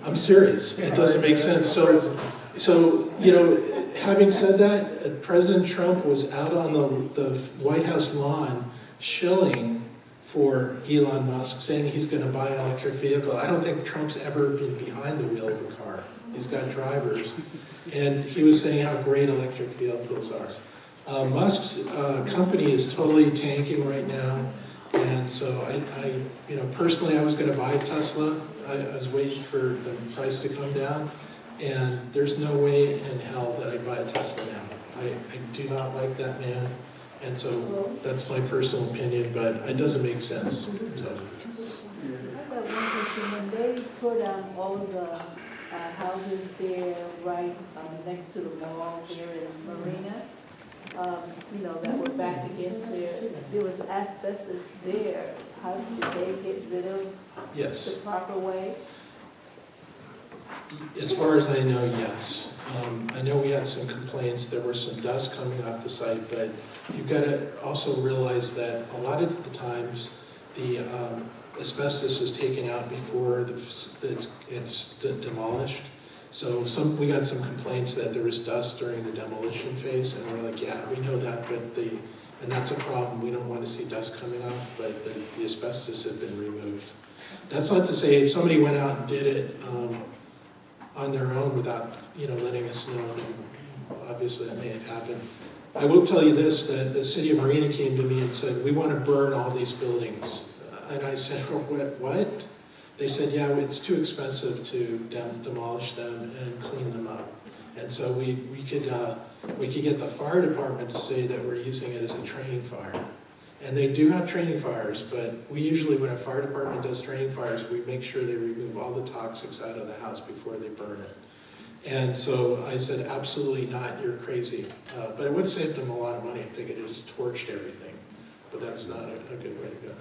I'm serious. It doesn't make sense. So you know, having said that, President Trump was out on the White House lawn shilling for Elon Musk, saying he's going to buy an electric vehicle. I don't think Trump's ever been behind the wheel of a car. He's got drivers. And he was saying how great electric vehicles are. Musk's company is totally tanking right now. And so I personally, I was going to buy a Tesla. I was waiting for the price to come down. And there's no way in hell that I'd buy a Tesla now. I do not like that man. And so that's my personal opinion, but it doesn't make sense. So. I got one question. When they put all the houses there right next to the mall there in Marina, that were backed against there was asbestos there. How did they get rid of the proper way? As far as I know, yes. I know we had some complaints. There was some dust coming off the site, but you've got to also realize that a lot of the times the asbestos is taken out before it's demolished. So we got some complaints that there was dust during the demolition phase, and we're like, yeah, we know that, but and that's a problem. We don't want to see dust coming off, but the asbestos has been removed. That's not to say if somebody went out and did it on their own without letting us know, obviously that may have happened. I will tell you this, that the city of Marina came to me and said, we want to burn all these buildings. And I said, oh, what? They said, yeah, it's too expensive to demolish them and clean them up. And so we could get the fire department to say that we're using it as a training fire. And they do have training fires, but we usually, when a fire department does training fires, we make sure they remove all the toxics out of the house before they burn it. And so I said, absolutely not, you're crazy. But it would save them a lot of money if they could have just torched everything. But that's not a good way to go.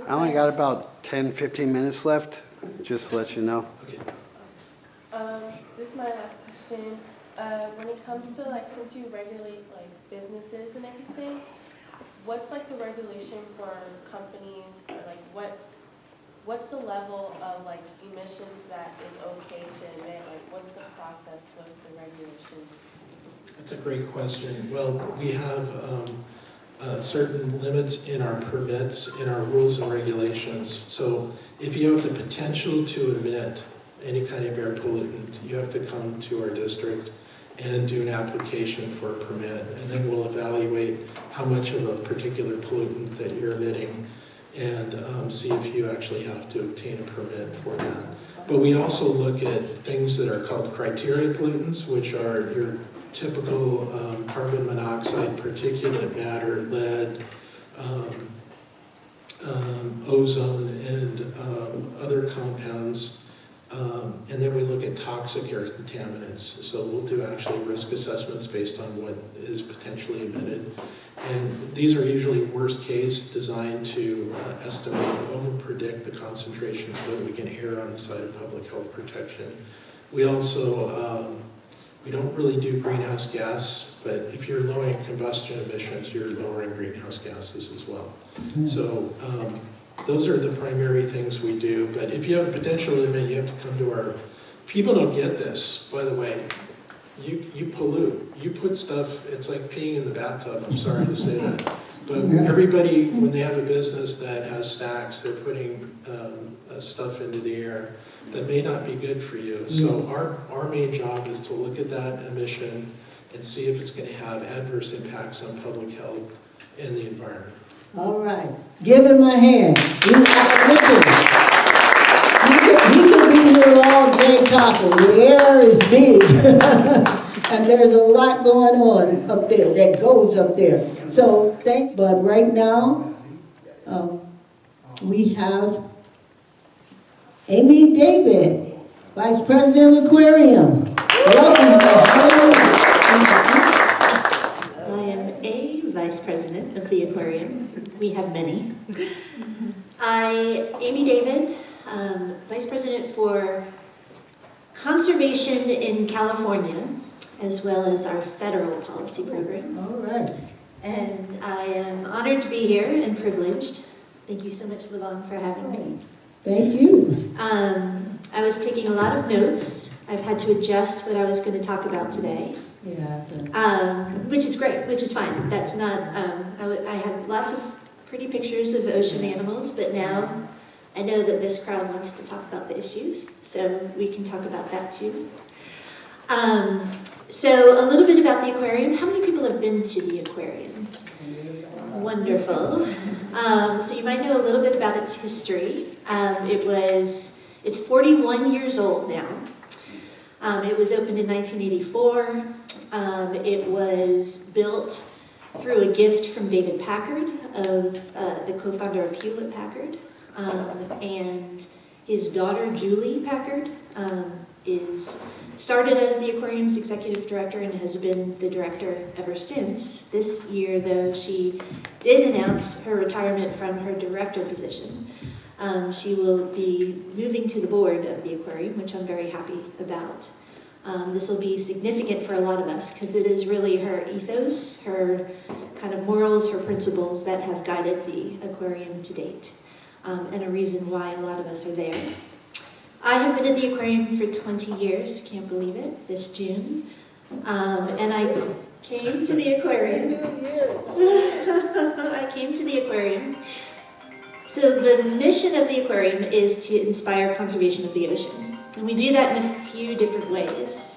I only got about 10, 15 minutes left, just to let you know. Okay. This is my last question. When it comes to, like, since you regulate, like, businesses and everything, what's, like, the regulation for companies, or, like, what's the level of, like, emissions that is okay to emit? Like, what's the process with the regulations? That's a great question. Well, we have certain limits in our permits, in our rules and regulations. So if you have the potential to emit any kind of air pollutant, you have to come to our district and do an application for a permit. And then we'll evaluate how much of a particular pollutant that you're emitting and see if you actually have to obtain a permit for that. But we also look at things that are called criteria pollutants, which are your typical carbon monoxide, particulate matter, lead, ozone, and other compounds. And then we look at toxic air contaminants. So we'll do actually risk assessments based on what is potentially emitted. And these are usually worst case, designed to estimate, over-predict the concentration so that we can err on the side of public health protection. We also, we don't really do greenhouse gas, but if you're lowering combustion emissions, you're lowering greenhouse gases as well. So those are the primary things we do. But if you have a potential limit, you have to come to our, people don't get this, by the way. You pollute, you put stuff, it's like peeing in the bathtub, I'm sorry to say that. But everybody, when they have a business that has stacks, they're putting stuff into the air that may not be good for you. So our main job is to look at that emission and see if it's going to have adverse impacts on public health and the environment. All right, give him a hand. He could be here all day talking. The air is big. And there's a lot going on up there that goes up there. So but right now, we have Aimee David, Vice President of Aquarium. Welcome. I am a Vice President of the Aquarium. We have many. Aimee David, Vice President for Conservation in California, as well as our federal policy program. All right. And I am honored to be here and privileged. Thank you so much, LeVonne, for having me. Thank you. I was taking a lot of notes. I've had to adjust what I was going to talk about today. Yeah. Which is great, which is fine. That's not, I had lots of pretty pictures of ocean animals, but now I know that this crowd wants to talk about the issues, so we can talk about that too. So a little bit about the aquarium. How many people have been to the aquarium? Wonderful. So you might know a little bit about its history. It's 41 years old now. It was opened in 1984. It was built through a gift from David Packard, the co-founder of Hewlett-Packard, and his daughter Julie Packard started as the aquarium's executive director and has been the director ever since. This year, though, she did announce her retirement from her director position. She will be moving to the board of the aquarium, which I'm very happy about. This will be significant for a lot of us because it is really her ethos, her kind of morals, her principles that have guided the aquarium to date, and a reason why a lot of us are there. I have been at the aquarium for 20 years, can't believe it, this June. And I came to the aquarium. I came to the aquarium. So the mission of the aquarium is to inspire conservation of the ocean. And we do that in a few different ways.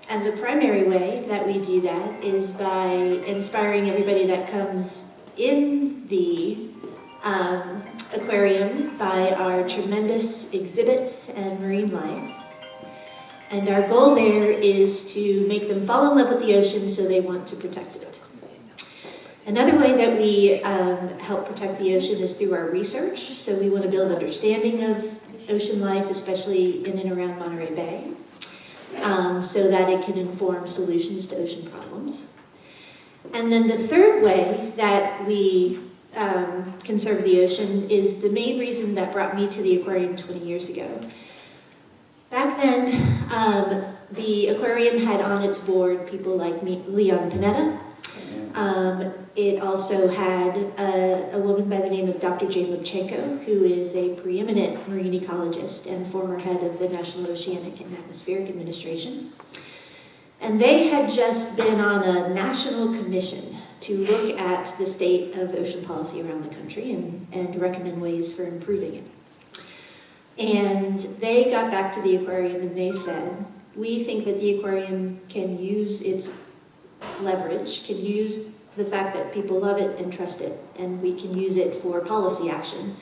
And the primary way that we do that is by inspiring everybody that comes in the aquarium by our tremendous exhibits and marine life. And our goal there is to make them fall in love with the ocean so they want to protect it. Another way that we help protect the ocean is through our research. So we want to build understanding of ocean life, especially in and around Monterey Bay, so that it can inform solutions to ocean problems. And then the third way that we conserve the ocean is the main reason that brought me to the aquarium 20 years ago. Back then, the aquarium had on its board people like Leon Panetta. It also had a woman by the name of Dr. Jane Lubchenko, who is a preeminent marine ecologist and former head of the National Oceanic and Atmospheric Administration. And they had just been on a national commission to look at the state of ocean policy around the country and recommend ways for improving it. And they got back to the aquarium and they said, we think that the aquarium can use its leverage, can use the fact that people love it and trust it, and we can use it for policy action,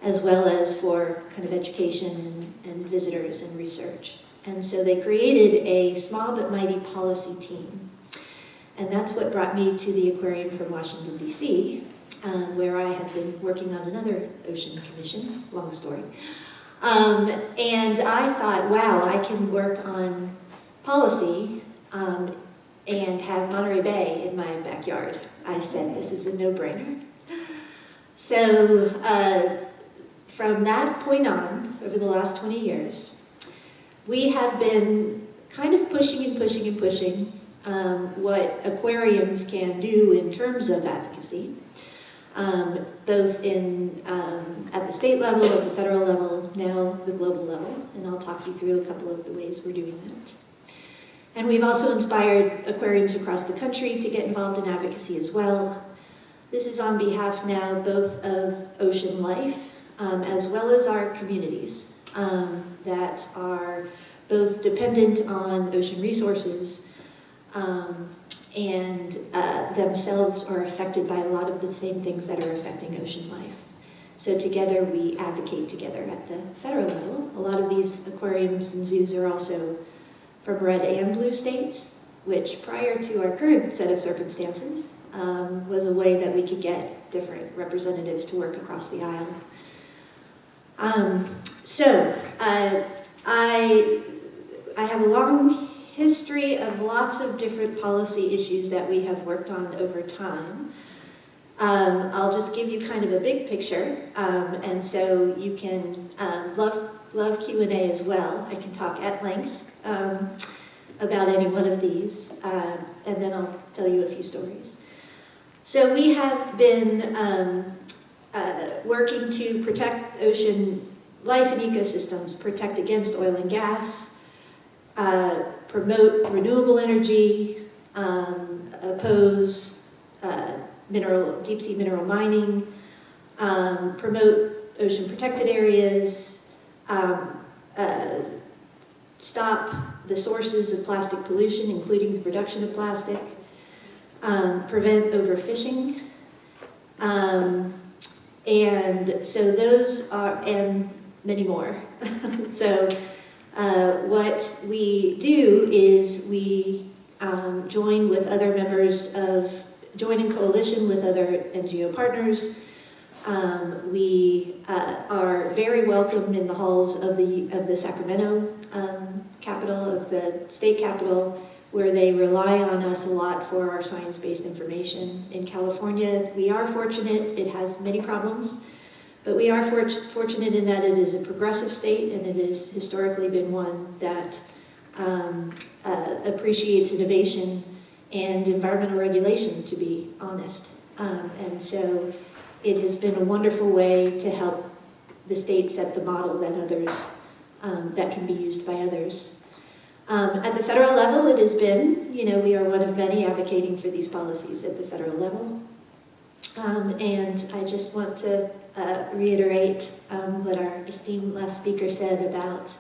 as well as for kind of education and visitors and research. And so they created a small but mighty policy team. And that's what brought me to the aquarium from Washington, D.C., where I had been working on another ocean commission, long story. And I thought, wow, I can work on policy and have Monterey Bay in my backyard. I said, this is a no-brainer. So from that point on, over the last 20 years, we have been kind of pushing and pushing and pushing what aquariums can do in terms of advocacy, both in at the state level, at the federal level, now the global level, and I'll talk you through a couple of the ways we're doing that. And we've also inspired aquariums across the country to get involved in advocacy as well. This is on behalf now both of ocean life as well as our communities that are both dependent on ocean resources and themselves are affected by a lot of the same things that are affecting ocean life. So together we advocate together at the federal level. A lot of these aquariums and zoos are also from red and blue states, which prior to our current set of circumstances was a way that we could get different representatives to work across the aisle. I have a long history of lots of different policy issues that we have worked on over time. I'll just give you kind of a big picture, and so you can love Q&A as well. I can talk at length about any one of these, and then I'll tell you a few stories. So we have been working to protect ocean life and ecosystems, protect against oil and gas, promote renewable energy, oppose deep sea mineral mining, promote ocean protected areas, stop the sources of plastic pollution, including the production of plastic, prevent overfishing, and so those are, and many more. So what we do is we join in coalition with other NGO partners. We are very welcome in the halls of the Sacramento capital, of the state capital, where they rely on us a lot for our science-based information. In California, we are fortunate. It has many problems, but we are fortunate in that it is a progressive state, and it has historically been one that appreciates innovation and environmental regulation, to be honest. And so it has been a wonderful way to help the state set the model that others, that can be used by others. At the federal level, it has been, we are one of many advocating for these policies at the federal level. And I just want to reiterate what our esteemed last speaker said about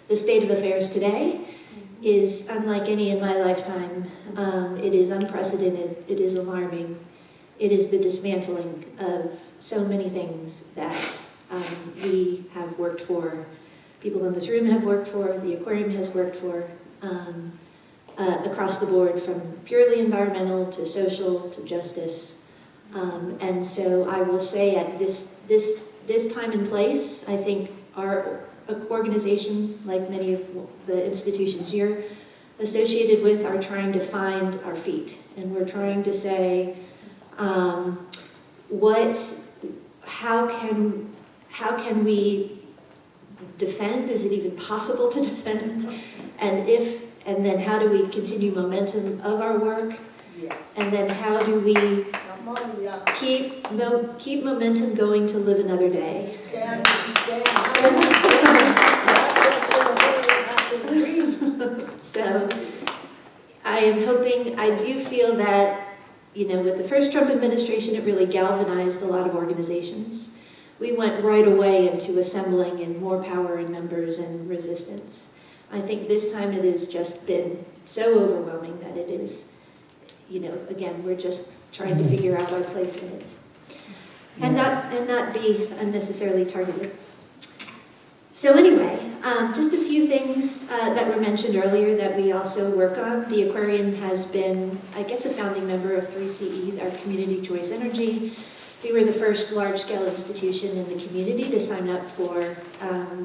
the state of affairs today is unlike any in my lifetime. It is unprecedented, it is alarming. It is the dismantling of so many things that we have worked for, people in this room have worked for, the Aquarium has worked for, across the board, from purely environmental to social to justice. And so I will say at this time and place, I think our organization, like many of the institutions here associated with, are trying to find our feet. And we're trying to say, how can we defend? Is it even possible to defend? And then how do we continue momentum of our work? Yes. And then how do we Come on, y'all. keep momentum going to live another day? Stand as you say. So I am hoping, I do feel that, with the first Trump administration, it really galvanized a lot of organizations. We went right away into assembling in more power in numbers and resistance. I think this time it has just been so overwhelming that it is, again, we're just trying to figure out our place in it. And not be unnecessarily targeted. So anyway, just a few things that were mentioned earlier that we also work on. The Aquarium has been, I guess, a founding member of 3CE, our Community Choice Energy. We were the first large-scale institution in the community to sign up for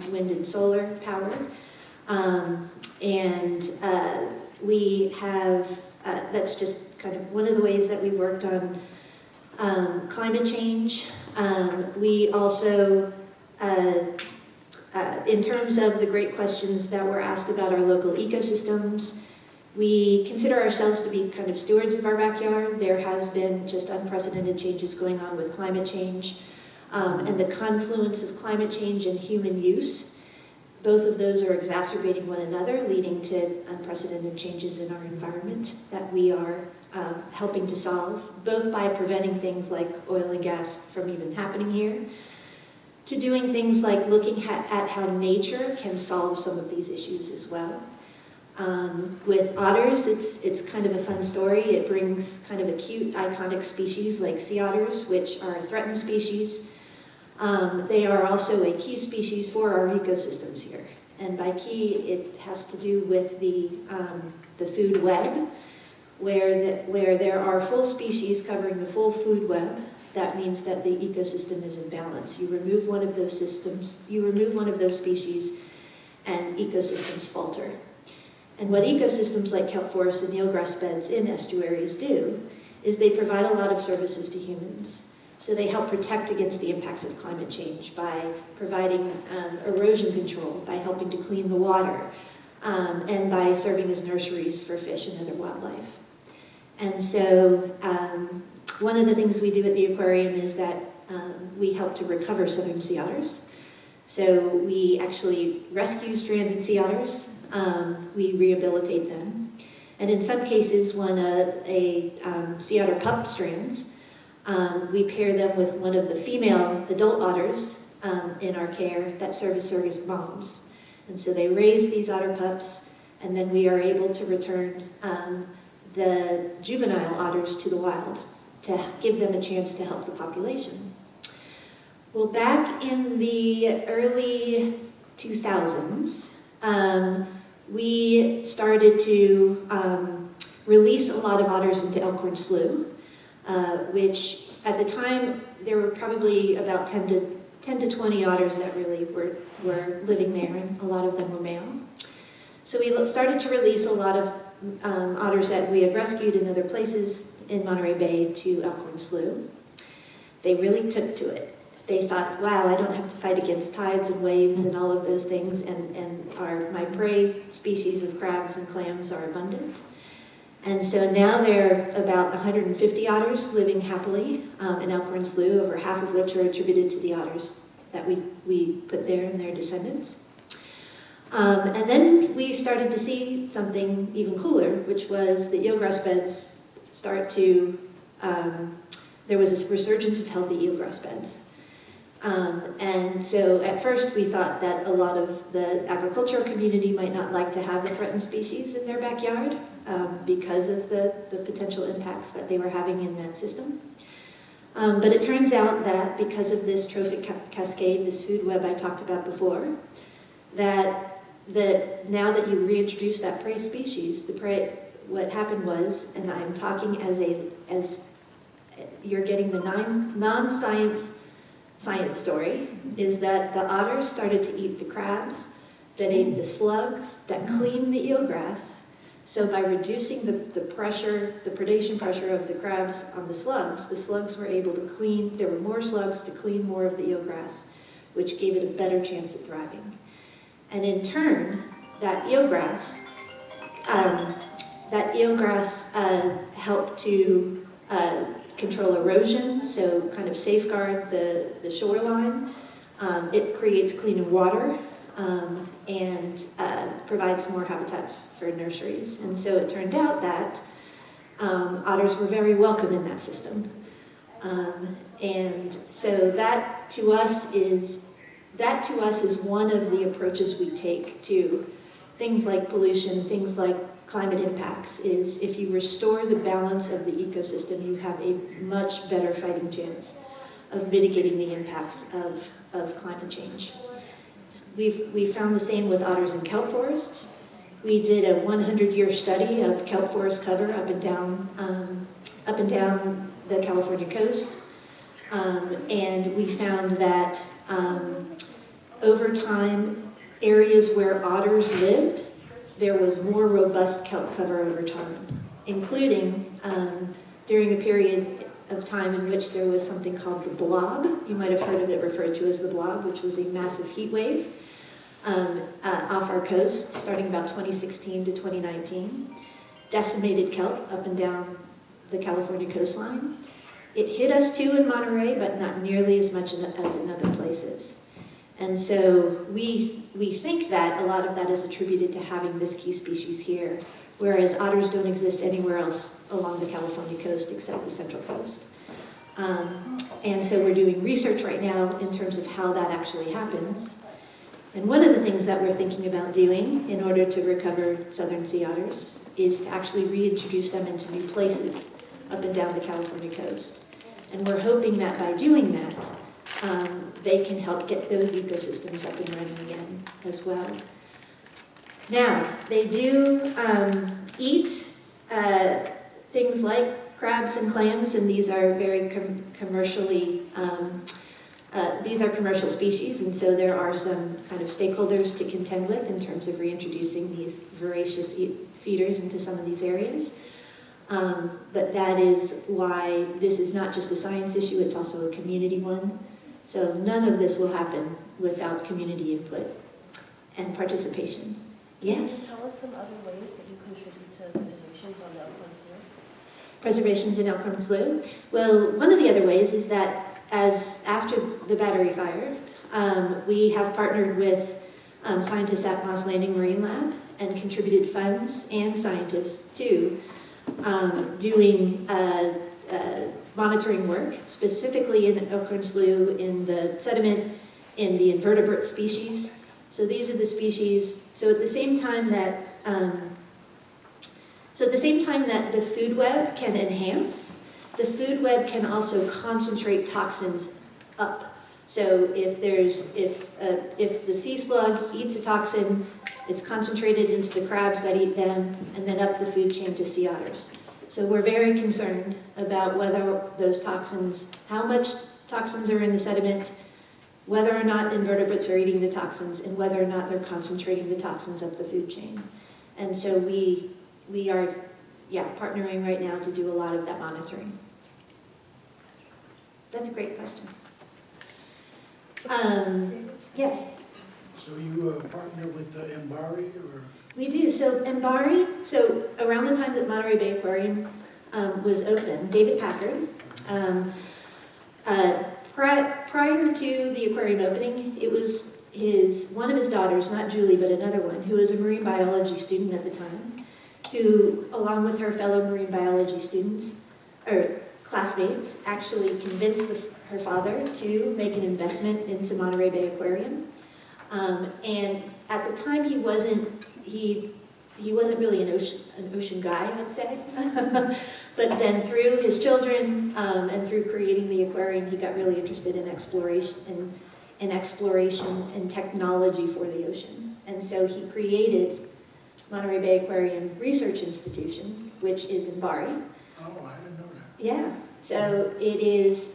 wind and solar power. We have, that's just kind of one of the ways that we worked on climate change. We also, in terms of the great questions that were asked about our local ecosystems, we consider ourselves to be kind of stewards of our backyard. There has been just unprecedented changes going on with climate change, and the confluence of climate change and human use. Both of those are exacerbating one another, leading to unprecedented changes in our environment that we are helping to solve, both by preventing things like oil and gas from even happening here, to doing things like looking at how nature can solve some of these issues as well. With otters, it's kind of a fun story. It brings kind of a cute, iconic species like sea otters, which are a threatened species. They are also a key species for our ecosystems here. And by key, it has to do with the food web, where there are full species covering the full food web. That means that the ecosystem is in balance. You remove one of those systems, you remove one of those species, and ecosystems falter. And what ecosystems like kelp forests and eelgrass beds in estuaries do is they provide a lot of services to humans. So they help protect against the impacts of climate change by providing erosion control, by helping to clean the water, and by serving as nurseries for fish and other wildlife. And so one of the things we do at the Aquarium is that we help to recover southern sea otters. So we actually rescue stranded sea otters. We rehabilitate them. And in some cases, when a sea otter pup strands, we pair them with one of the female adult otters in our care that serve as surrogate moms. And so they raise these otter pups, and then we are able to return the juvenile otters to the wild to give them a chance to help the population. Well, back in the early 2000s, we started to release a lot of otters into Elkhorn Slough, which at the time there were probably about 10 to 20 otters that really were living there, and a lot of them were male. So we started to release a lot of otters that we had rescued in other places in Monterey Bay to Elkhorn Slough. They really took to it. They thought, wow, I don't have to fight against tides and waves and all of those things, and my prey species of crabs and clams are abundant. And so now there are about 150 otters living happily in Elkhorn Slough, over half of which are attributed to the otters that we put there and their descendants. And then we started to see something even cooler, which was the eelgrass beds start to, there was a resurgence of healthy eelgrass beds. And so at first we thought that a lot of the agricultural community might not like to have the threatened species in their backyard because of the potential impacts that they were having in that system. But it turns out that because of this trophic cascade, this food web I talked about before, that now that you reintroduce that prey species, what happened was, and I'm talking as you're getting the non-science story, is that the otters started to eat the crabs that ate the slugs that cleaned the eelgrass. So by reducing the predation pressure of the crabs on the slugs were able to clean, there were more slugs to clean more of the eelgrass, which gave it a better chance of thriving. And in turn, that eelgrass helped to control erosion, so kind of safeguard the shoreline. It creates cleaner water and provides more habitats for nurseries. And so it turned out that otters were very welcome in that system. And so that to us is one of the approaches we take to things like pollution, things like climate impacts, is if you restore the balance of the ecosystem, you have a much better fighting chance of mitigating the impacts of climate change. We found the same with otters in kelp forests. We did a 100-year study of kelp forest cover up and down the California coast, and we found that over time, areas where otters lived, there was more robust kelp cover over time, including during a period of time in which there was something called the blob. You might have heard of it referred to as the blob, which was a massive heat wave off our coast starting about 2016 to 2019. Decimated kelp up and down the California coastline. It hit us too in Monterey, but not nearly as much as in other places. And so we think that a lot of that is attributed to having this key species here, whereas otters don't exist anywhere else along the California coast except the Central Coast. And so we're doing research right now in terms of how that actually happens. And one of the things that we're thinking about doing in order to recover southern sea otters is to actually reintroduce them into new places up and down the California coast. And we're hoping that by doing that, they can help get those ecosystems up and running again as well. Now, they do eat things like crabs and clams, and these are very commercially, these are commercial species, and so there are some kind of stakeholders to contend with in terms of reintroducing these voracious feeders into some of these areas. But that is why this is not just a science issue, it's also a community one. So none of this will happen without community input and participation. Yes? Tell us some other ways that you contribute to preservations on the Elkhorn Slough. Preservations in Elkhorn Slough? Well, one of the other ways is that after the battery fire, we have partnered with scientists at Moss Landing Marine Lab and contributed funds and scientists to doing monitoring work, specifically in Elkhorn Slough, in the sediment, in the invertebrate species. So these are the species. So at the same time that the food web can enhance, the food web can also concentrate toxins up. So if the sea slug eats a toxin, it's concentrated into the crabs that eat them, and then up the food chain to sea otters. So we're very concerned about whether those toxins, how much toxins are in the sediment, whether or not invertebrates are eating the toxins, and whether or not they're concentrating the toxins up the food chain. And so we are, partnering right now to do a lot of that monitoring. That's a great question. Yes? So you partner with Mbari, or? We do. So Mbari, so around the time that Monterey Bay Aquarium was open, David Packard, prior to the aquarium opening, it was one of his daughters, not Julie, but another one, who was a marine biology student at the time, who, along with her fellow marine biology students, or classmates, actually convinced her father to make an investment into Monterey Bay Aquarium. And at the time, he wasn't really an ocean guy, I'd say. But then through his children and through creating the aquarium, he got really interested in exploration and technology for the ocean. And so he created Monterey Bay Aquarium Research Institution, which is in Bari. Oh, I didn't know that. Yeah, so it is,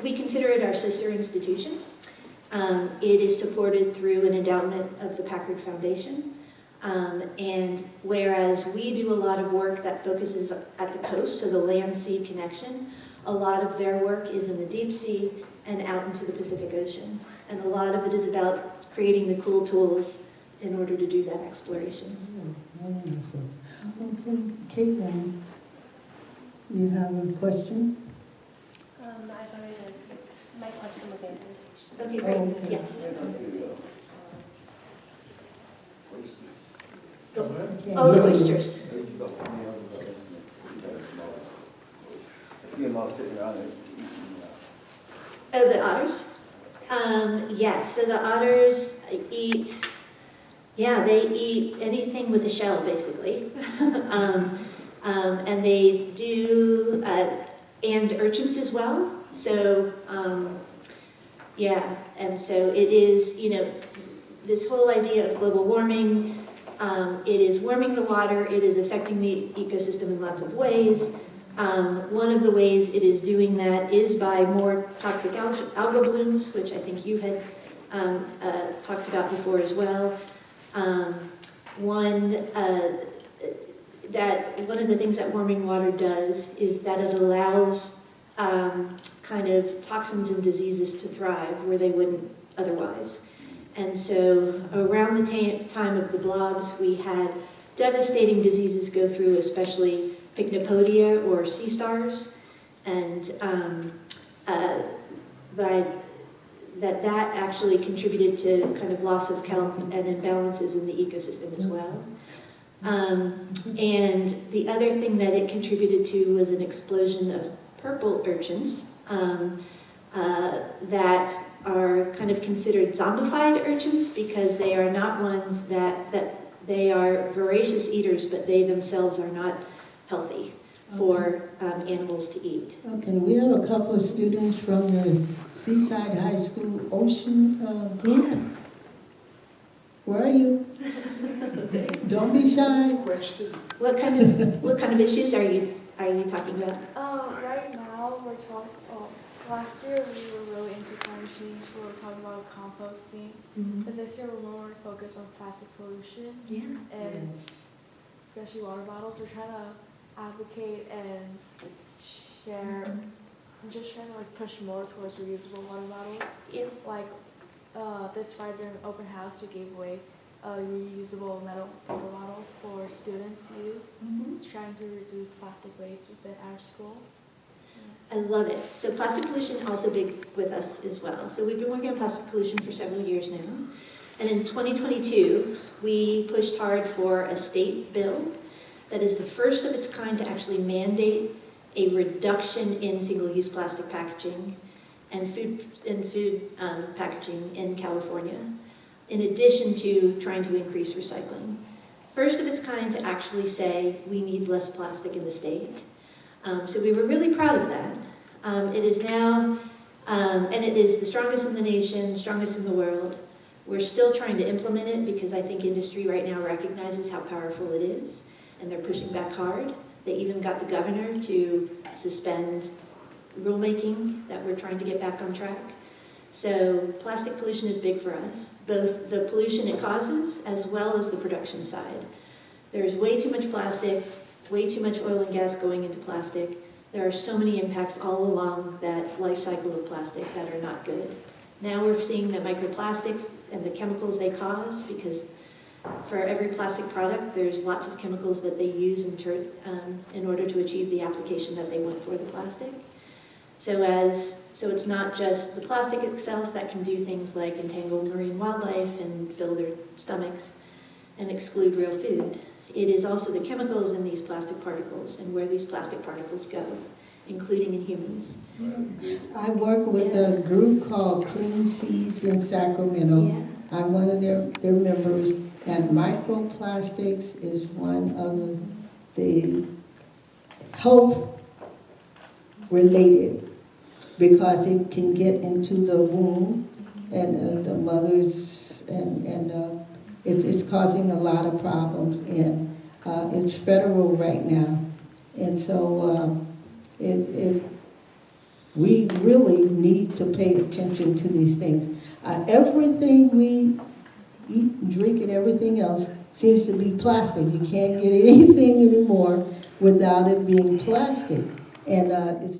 we consider it our sister institution. It is supported through an endowment of the Packard Foundation. And whereas we do a lot of work that focuses at the coast, so the land-sea connection, a lot of their work is in the deep sea and out into the Pacific Ocean. And a lot of it is about creating the cool tools in order to do that exploration. Wonderful. Okay, Caitlin, you have a question? I've already answered. My question was answered. Okay, great, Okay. yes. Okay. Oh, the oysters. I see them all sitting around there eating. Oh, the otters? Yes, so the otters eat, they eat anything with a shell, basically. And they do, and urchins as well. So, and so it is, this whole idea of global warming, it is warming the water, it is affecting the ecosystem in lots of ways. One of the ways it is doing that is by more toxic algal blooms, which I think you had talked about before as well. One of the things that warming water does is that it allows kind of toxins and diseases to thrive where they wouldn't otherwise. And so around the time of the blobs, we had devastating diseases go through, especially Pycnopodia or sea stars, and that actually contributed to kind of loss of kelp and imbalances in the ecosystem as well. And the other thing that it contributed to was an explosion of purple urchins that are kind of considered zombified urchins because they are not ones that they are voracious eaters, but they themselves are not healthy for animals to eat. Okay, we have a couple of students from the Seaside High School Ocean group. Where are you? Don't be shy. Question. What kind of issues are you talking about? Right now we're talking, last year we were really into climate change. We were talking about composting. But this year we're more focused on plastic pollution. Yeah. And especially water bottles. We're trying to advocate and share, I'm just trying to push more towards reusable water bottles. Yeah. This Friday during open house we gave away reusable metal water bottles for students to use, trying to reduce plastic waste within our school. I love it. So plastic pollution also big with us as well. So we've been working on plastic pollution for several years now. And in 2022, we pushed hard for a state bill that is the first of its kind to actually mandate a reduction in single-use plastic packaging and food packaging in California, in addition to trying to increase recycling. First of its kind to actually say we need less plastic in the state. So we were really proud of that. It is now, and it is the strongest in the nation, strongest in the world. We're still trying to implement it because I think industry right now recognizes how powerful it is, and they're pushing back hard. They even got the governor to suspend rulemaking that we're trying to get back on track. So plastic pollution is big for us, both the pollution it causes as well as the production side. There's way too much plastic, way too much oil and gas going into plastic. There are so many impacts all along that life cycle of plastic that are not good. Now we're seeing the microplastics and the chemicals they cause, because for every plastic product, there's lots of chemicals that they use in order to achieve the application that they want for the plastic. So it's not just the plastic itself that can do things like entangle marine wildlife and fill their stomachs and exclude real food. It is also the chemicals in these plastic particles and where these plastic particles go including in humans. I work with a group called Clean Seas in Sacramento. Yeah. I'm one of their members, and microplastics is one of the health related, because it can get into the womb and the mothers, and it's causing a lot of problems, and it's federal right now. And so we really need to pay attention to these things. Everything we eat and drink and everything else seems to be plastic. You can't get anything anymore without it being plastic. And it's